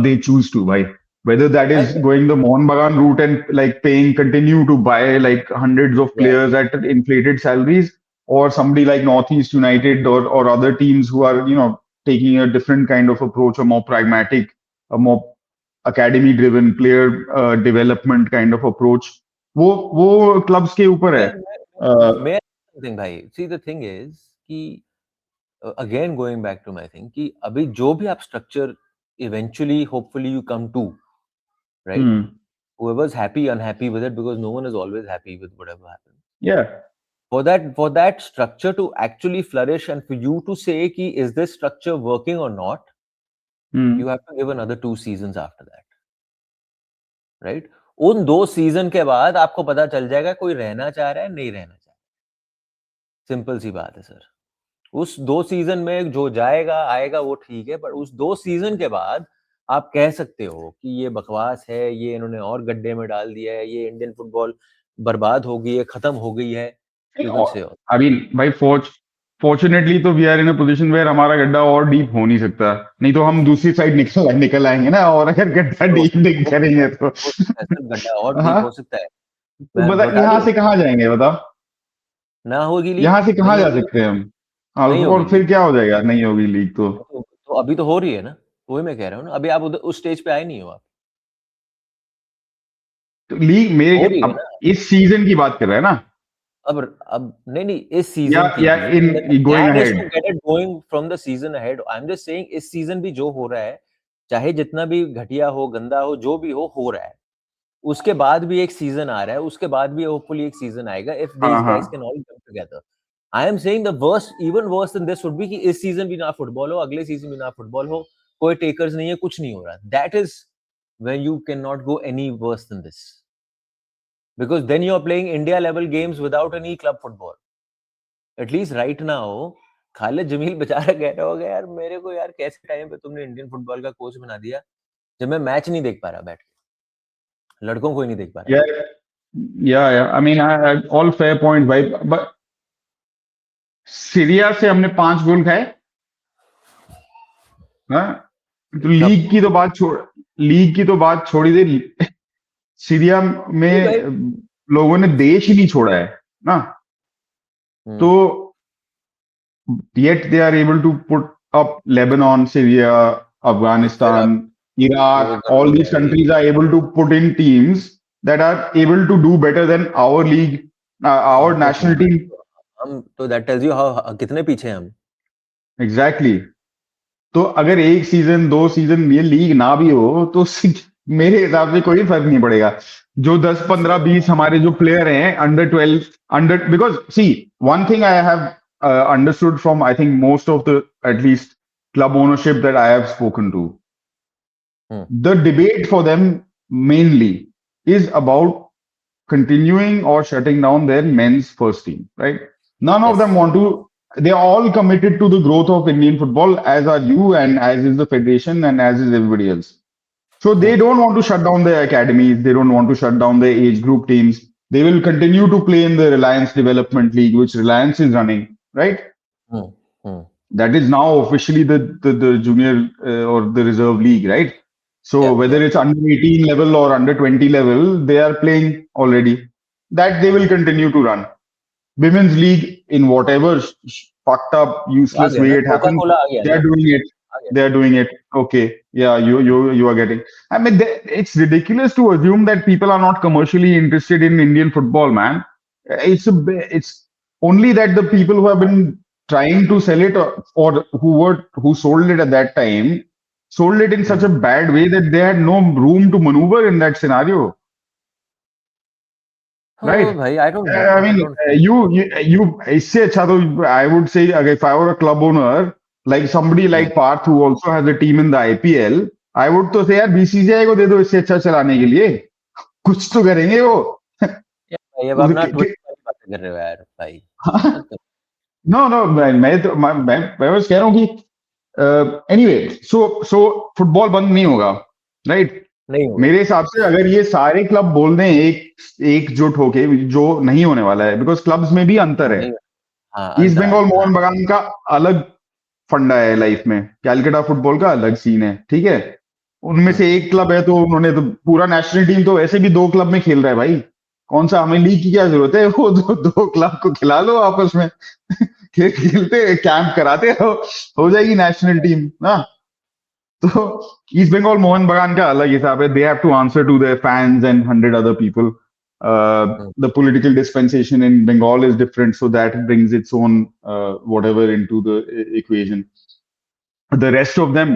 they choose to buy. Whether that मैं is going the Mohun Bagan route and like continue to buy like hundreds of या players at inflated salaries, or somebody like Northeast United or other teams who are, taking a different kind of approach, a more pragmatic, a more academy driven player development kind of approach. वो clubs के ऊपर है. मैं think भाई, see the thing is कि again going back to my thing कि अभी जो भी आप structure eventually hopefully you come to, right? Whoever's happy, unhappy with it, because no one is always happy with whatever happens. Yeah. For that structure to actually flourish and for you to say ki is this structure working or not, you have to give another 2 seasons after that, right? उन 2 season के बाद आपको पता चल जाएगा कोई रहना चाह रहा है, नहीं रहना चाह रहा। सिंपल सी बात है सर। उस 2 सीजन में जो जाएगा, आएगा वो ठीक है, पर उस 2 सीजन के बाद आप कह सकते हो कि ये बकवास है, ये इन्होंने और गड्ढे में डाल दिया है, ये इंडियन फुटबॉल बर्बाद हो गई है, खत्म हो गई है। You can say all. I mean, भाई फॉर्चुनेटली तो we are in a position where हमारा गड्ढा और डीप हो नहीं सकता, नहीं तो हम दूसरी साइड निकल आएंगे ना, और अगर गड्ढा हो डीप नहीं करेंगे तो हो सकता है सर, गड्ढा और डीप हाँ, हो सकता है। तो मैं बता बता यहाँ दूँ, से कहाँ जाएंगे बता, ना होगी लीग, यहाँ से कहाँ नहीं जा होगी लीग, सकते हैं हम? हाँ, नहीं होगी और लीग। फिर क्या हो जाएगा, नहीं होगी लीग तो अभी तो हो रही है ना, वही मैं कह रहा हूँ ना, अभी आप उधर उस स्टेज पे आए नहीं हो आप। तो लीग हो मेरे रही है अब ना, इस सीजन की बात कर रहे हैं ना, अब नहीं, इस या सीजन की या भी इन the going plan is ahead? to get it going from the season ahead. I'm just saying इस सीजन भी जो हो रहा है, चाहे जितना भी घटिया हो, गंदा हो, जो भी हो रहा है। उसके बाद भी एक सीजन आ रहा है, उसके बाद भी होपफुली एक सीजन आएगा if हाँ these हाँ guys can all come together. I am saying the worst, even worse than this would be कि इस सीजन भी ना फुटबॉल हो, अगले सीजन भी ना फुटबॉल हो, कोई टेकर्स नहीं है, कुछ नहीं हो रहा। That is when you cannot go any worse than this. Because then you are playing India level games without any club football. At least right now, Khalid Jameel बेचारा कह रहा होगा यार मेरे को यार कैसे टाइम पे तुमने इंडियन फुटबॉल का कोच बना दिया जब मैं मैच नहीं देख पा रहा बैठ के, लड़कों को ही नहीं देख पा रहा। या I mean all fair point भाई, बट सीरिया से हमने 5 गोल खाए, हाँ? तो लीग की तो बात छोड़ी दे, सीरिया नहीं भाई, में लोगों ने देश ही नहीं छोड़ा है ना, तो yet they are able to put up Lebanon, Syria, फिर आप Afghanistan, वो Iraq, कर all लोगे these भाई, countries are able to put in teams that are able to do better than our league, our national team. हम तो that tells you how कितने पीछे हैं हम. Exactly. तो अगर एक सीजन 2 सीजन ये लीग ना भी हो तो मेरे हिसाब से कोई फर्क नहीं पड़ेगा. जो 10 15 20 हमारे जो प्लेयर हैं under 12 under, because see one thing I have understood from I think most of the at least club ownership that I have spoken to, the debate for them mainly is about continuing or shutting down their men's first team, right? None of them want to. They're all committed to the growth of Indian football, as are you and as is the federation and as is everybody else. So they don't want to shut down their academies. They don't want to shut down their age group teams. They will continue to play in the Reliance Development League, which Reliance is running, right? That is now officially the junior or the reserve league, right? So whether it's under 18 level or under 20 level, they are playing already. That they will continue to run. Women's league in whatever fucked up, useless way it happens, they are doing it. They are doing it. Okay, yeah, you are getting. I mean, it's ridiculous to assume that people are not commercially interested in Indian football, man. It's only that the people who have been trying to sell it or who sold it at that time sold it in such a bad way that they had no room to maneuver in that scenario. Right? I don't know. I mean, you इससे अच्छा तो I would say if I were a club owner, like somebody like Parth who also has a team in the IPL, I would तो say यार BCCI को दे दो इससे अच्छा चलाने के लिए, कुछ तो करेंगे वो. ये अब अपना ट्विट वाली बातें कर रहे हो यार भाई. No, मैं बस कह रहा हूँ कि anyway, so फुटबॉल बंद नहीं होगा, right? नहीं होगा. मेरे हिसाब से अगर ये सारे क्लब बोल दें एकजुट होके, जो नहीं होने वाला है, बिकॉज क्लब्स में भी अंतर है. ईस्ट बंगाल मोहन बगान का अलग फंडा है लाइफ में, कैलकाटा फुटबॉल का अलग सीन है, ठीक है. उनमें से एक क्लब है तो उन्होंने तो पूरा नेशनल टीम तो वैसे भी 2 क्लब में खेल रहा है भाई. कौन सा हमें लीग की क्या जरूरत है, वो दो क्लब को खिला लो आपस में. खेलते कैंप कराते हो जाएगी नेशनल टीम ना. तो ईस्ट बंगाल मोहन बगान का अलग हिसाब है. They have to answer to their fans and 100 other people. The political dispensation in Bengal is different, so that brings its own whatever into the equation. The rest of them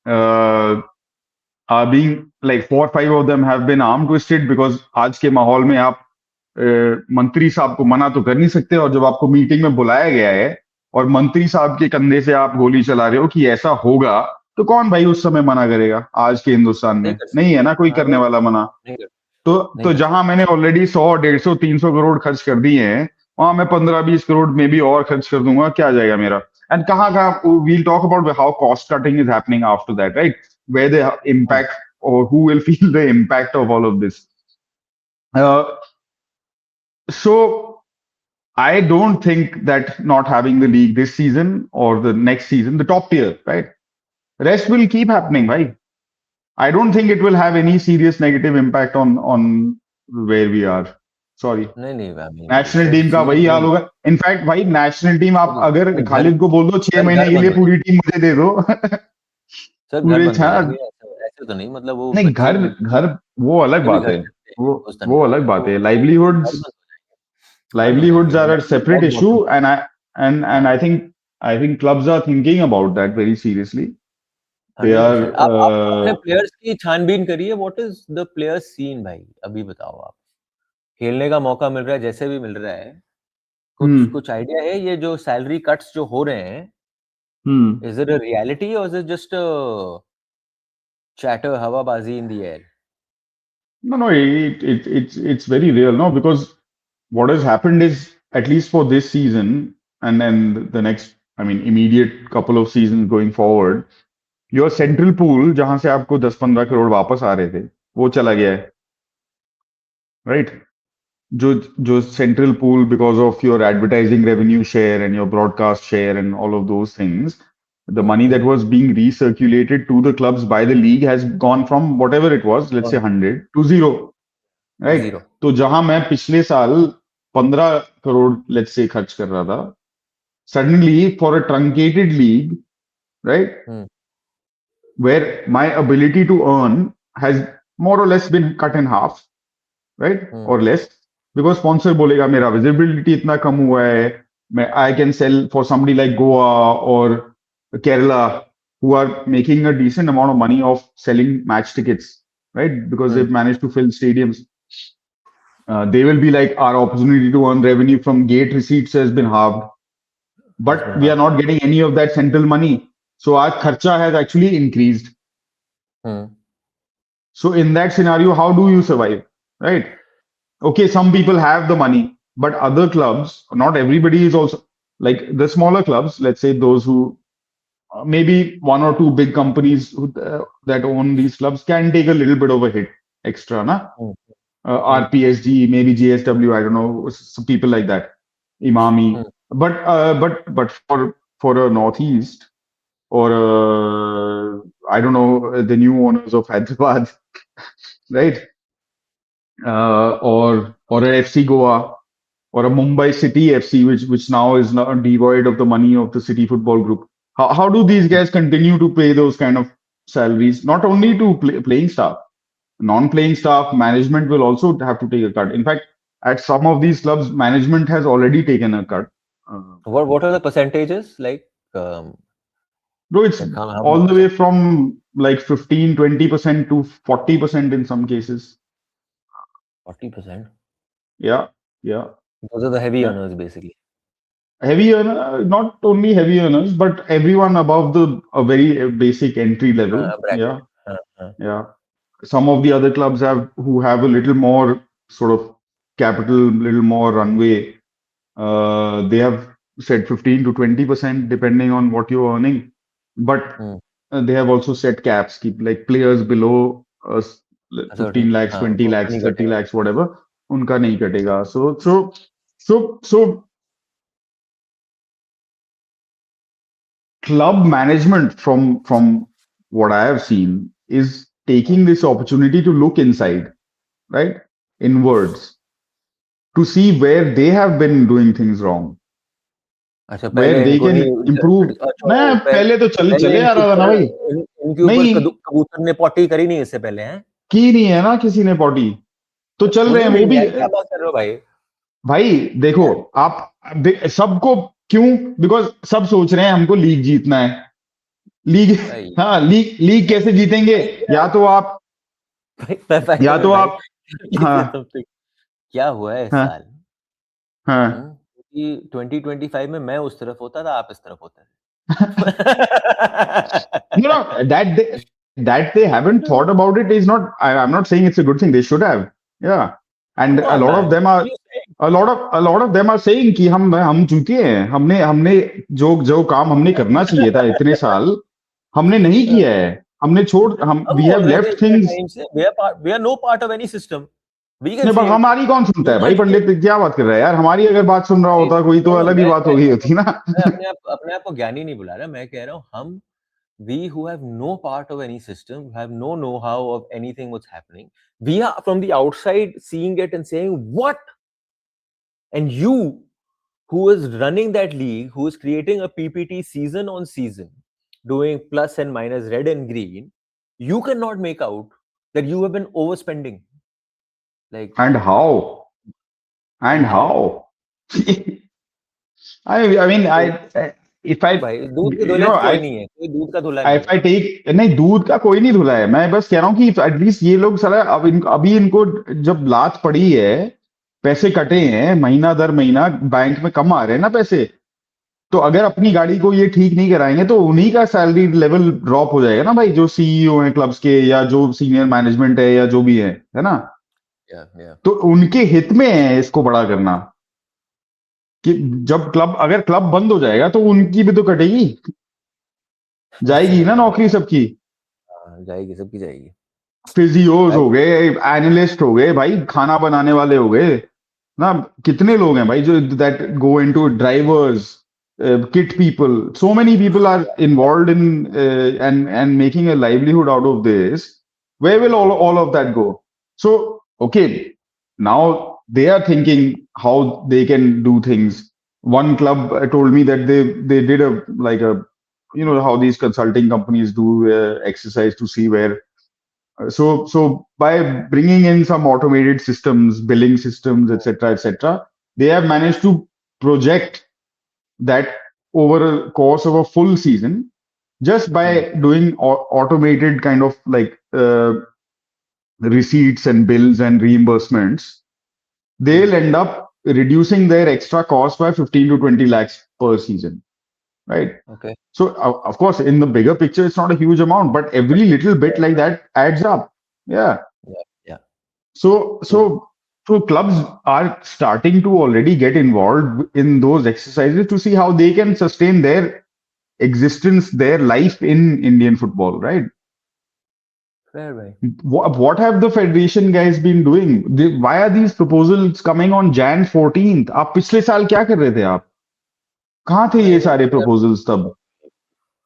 are being like 4 or 5 of them have been arm twisted because आज के माहौल में आप मंत्री साहब को मना तो कर नहीं सकते, और जब आपको मीटिंग में बुलाया गया है और मंत्री साहब के कंधे से आप गोली चला रहे हो कि ऐसा होगा, तो कौन भाई उस समय मना करेगा आज के हिंदुस्तान में? नहीं है ना कोई करने वाला मना. तो जहां मैंने ऑलरेडी 100, 150, 300 करोड़ खर्च कर दिए हैं, वहां मैं 15-20 करोड़ में भी और खर्च कर दूंगा, क्या जाएगा मेरा? एंड कहाँ we'll talk about how cost cutting is happening after that, right? Where the impact or who will feel the impact of all of this. So I don't think that not having the league this season or the next season, the top tier, right? Rest will keep happening, right? I don't think it will have any serious negative impact on where we are. Sorry. नहीं national team का वही हाल होगा. In fact भाई national team आप अगर खालिद को बोल दो 6 महीने के लिए पूरी टीम मुझे दे दो. सर पूरे ऐसे तो नहीं, मतलब वो नहीं, घर वो अलग बात है. वो अलग बात है. livelihoods are a separate issue, and I think clubs are thinking about that very seriously. They are आपने प्लेयर्स की छानबीन करी है. What is the players scene भाई? अभी बताओ. आप खेलने का मौका मिल रहा है, जैसे भी मिल रहा है, कुछ आइडिया है ये जो सैलरी कट्स जो हो रहे हैं, इज इट अ रियलिटी और is it just chatter, हवाबाजी in the air? No, it's very real, no, because what has happened is, at least for this season and then the next, I mean, immediate couple of seasons going forward, your central pool जहां से आपको 10-15 करोड़ वापस आ रहे थे, वो चला गया है, right? जो central pool, because of your advertising revenue share and your broadcast share and all of those things, the money that was being recirculated to the clubs by the league has gone from whatever it was, let's say 100 to 0, right? तो जहां मैं पिछले साल 15 crore let's say खर्च कर रहा था, suddenly for a truncated league, right, where my ability to earn has more or less been cut in half, right? Or less, because sponsor बोलेगा मेरा visibility इतना कम हुआ है, I can sell for somebody like Goa or Kerala who are making a decent amount of money of selling match tickets, right? Because they've managed to fill stadiums. They will be like, our opportunity to earn revenue from gate receipts has been halved, but we are not getting any of that central money. So our kharcha has actually increased. So in that scenario, how do you survive, right? Okay, some people have the money, but other clubs, not everybody is also like the smaller clubs. Let's say those who maybe one or two big companies that own these clubs can take a little bit of a hit extra, na? RPSG, maybe JSW, I don't know, some people like that, Imami. But for a Northeast or I don't know, the new owners of Hyderabad, right? Or a FC Goa or a Mumbai City FC, which now is not devoid of the money of the City Football Group. How do these guys continue to pay those kind of salaries? Not only to playing staff, non-playing staff, management will also have to take a cut. In fact, at some of these clubs, management has already taken a cut. What are the percentages like? Bro, it's all the way from like 15, 20% to 40% in some cases. 40%? Yeah. Those are the heavy earners, basically. Heavy earner, not only heavy earners, but everyone above a very basic entry level. Yeah. Some of the other clubs who have a little more sort of capital, little more runway. They have said 15 to 20% depending on what you're earning, but they have also set caps, keep like players below 15 lakhs, 20 lakhs, 30 lakhs, whatever. Unka nahi katega. So club management, from what I have seen, is taking this opportunity to look inside, right, inwards, to see where they have been doing things wrong, where they can improve. मैं पहले तो चले आ रहा था ना भाई, इनके ऊपर कबूतर ने पॉटी करी नहीं इससे पहले, हैं की नहीं है ना किसी ने पॉटी, तो चल रहे हैं वो भी। क्या बात कर रहे हो भाई देखो आप सबको क्यों, बिकॉज सब सोच रहे हैं हमको लीग जीतना है। लीग, हाँ, लीग कैसे जीतेंगे? या तो आप हाँ, क्या हुआ है इस साल? हाँ, 2025 में मैं उस तरफ होता था, आप इस तरफ होते थे। No, that they haven't thought about it is not. I'm not saying it's a good thing. They should have. Yeah, and a lot of them are saying कि हम चुके हैं, हमने जो काम हमने करना चाहिए था इतने साल हमने नहीं किया है, हमने we have left things. We are no part of any system. हमारी कौन सुनता है भाई? पंडित क्या बात कर रहा है यार? हमारी अगर बात सुन रहा होता कोई तो अलग ही बात हो गई होती ना। अपने आप को ज्ञानी नहीं बुला रहा, मैं कह रहा हूँ हम we who have no part of any system, have no know-how of anything what's happening, we are from the outside seeing it and saying what? And you who is running that league, who is creating a PPT season on season, doing plus and minus, red and green, you cannot make out that you have been overspending. Like, and how? I mean, if I दूध का धुला कोई नहीं है, कोई दूध का धुला नहीं। If I take नहीं, दूध का कोई नहीं धुला है, मैं बस कह रहा हूँ कि एटलीस्ट ये लोग साला अभी इनको जब लात पड़ी है, पैसे कटे हैं महीना दर महीना, बैंक में कम आ रहे हैं ना पैसे, तो अगर अपनी गाड़ी को ये ठीक नहीं कराएंगे तो उन्हीं का सैलरी लेवल ड्रॉप हो जाएगा ना भाई, जो सीईओ हैं क्लब्स के या जो सीनियर मैनेजमेंट है या जो भी है ना। तो उनके हित में है इसको बड़ा करना, कि जब अगर क्लब बंद हो जाएगा तो उनकी भी तो कटेगी, जाएगी ना नौकरी सबकी, जाएगी। फिजियोज हो गए, एनालिस्ट हो गए भाई, खाना बनाने वाले हो गए ना, कितने लोग हैं भाई जो that go into drivers, kit people, so many people are involved in and making a livelihood out of this. Where will all of that go? So okay, now they are thinking how they can do things. One club told me that they did how these consulting companies do exercise to see where So by bringing in some automated systems, billing systems, etc., they have managed to project that over a course of a full season just by doing automated kind of like receipts and bills and reimbursements. They'll end up reducing their extra cost by 15 to 20 lakhs per season, right? Okay. So of course, in the bigger picture, it's not a huge amount, but every little bit like that adds up. Yeah. Yeah. So clubs are starting to already get involved in those exercises to see how they can sustain their existence, their life in Indian football, right? Fair, bhai. What have the federation guys been doing? Why are these proposals coming on Jan 14th? आप पिछले साल क्या कर रहे थे आप? कहाँ थे ये सारे proposals तब?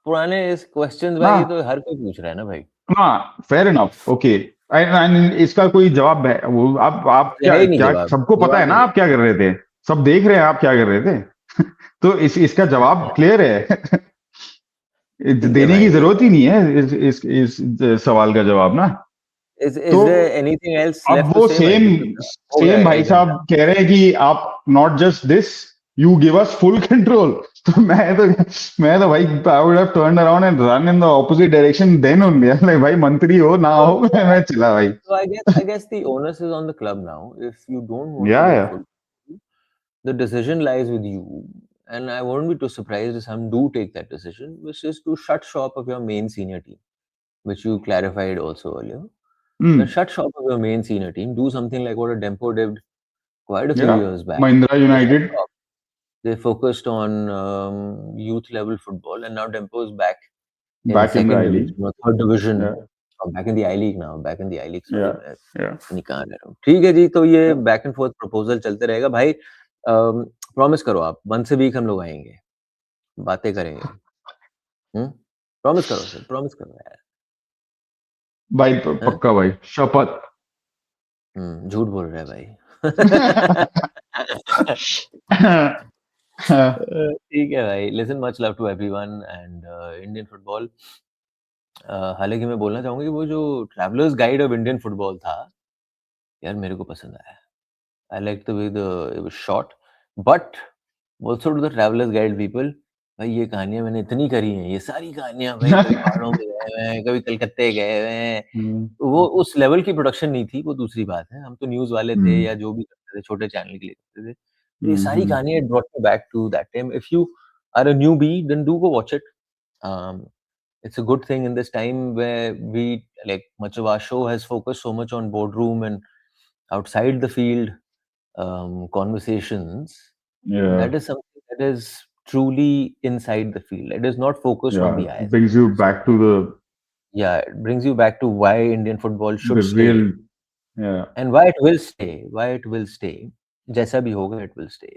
पुराने इस क्वेश्चंस भाई ये तो हर कोई पूछ रहा है ना भाई. हाँ, fair enough. Okay. इसका कोई जवाब है वो आप क्या सबको पता है ना आप क्या कर रहे थे, सब देख रहे हैं आप क्या कर रहे थे. तो इसका जवाब क्लियर है. देने की जरूरत ही नहीं है इस सवाल का जवाब ना. Is there anything else left अब वो सेम भाई साहब कह रहे हैं कि आप not just this, you give us full control. तो मैं तो भाई I would have turned around and run in the opposite direction then only. like भाई मंत्री हो ना हो मैं चला भाई. So I guess the onus is on the club now. If you don't want to go full, the decision lies with you. And I won't be too surprised if some do take that decision, which is to shut shop of your main senior team, which you clarified also earlier. Shut shop of your main senior team, do something like what a Dempo did quite a few years back. Mahindra United. They focused on youth level football, and now Dempo is back in the second I division, League. third division. Back in the I League now. Back in the I League. Sorry, Yeah. ठीक है जी, तो ये back and fourth proposal चलते रहेगा भाई. Promise करो आप, once a week हम लोग आएंगे, बातें करेंगे. प्रॉमिस करो सर, प्रॉमिस करो यार. भाई पक्का भाई, शपथ. झूठ बोल रहा है भाई. ठीक है भाई. Listen, much love to everyone and Indian football. हालांकि मैं बोलना चाहूंगा कि वो जो travellers guide of Indian football था यार, मेरे को पसंद आया. I like the way it was shot, but also to the travelers guide people. भाई ये कहानियां मैंने इतनी करी हैं, ये सारी कहानियां भाई, कभी पहाड़ों में गए हुए हैं, कभी कलकत्ते गए हुए हैं. वो उस लेवल की प्रोडक्शन नहीं थी, वो दूसरी बात है. हम तो न्यूज वाले थे या जो भी करते थे, छोटे चैनल के लिए करते थे. तो ये सारी कहानियां brought me back to that time. If you are a newbie, then do go watch it. It's a good thing in this time where we, like, much of our show has focused so much on boardroom and outside the field conversations. That is something that is truly inside the field. It is not focused on the eyes. It brings you back to the. Yeah, it brings you back to why Indian football should the stay. Real, yeah. And why it will stay. Why it will stay. जैसा भी होगा, it will stay.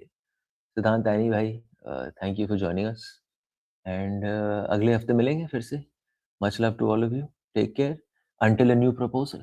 सिद्धांत आनी भाई, thank you for joining us. And अगले हफ्ते मिलेंगे फिर से. Much love to all of you. Take care. Until a new proposal.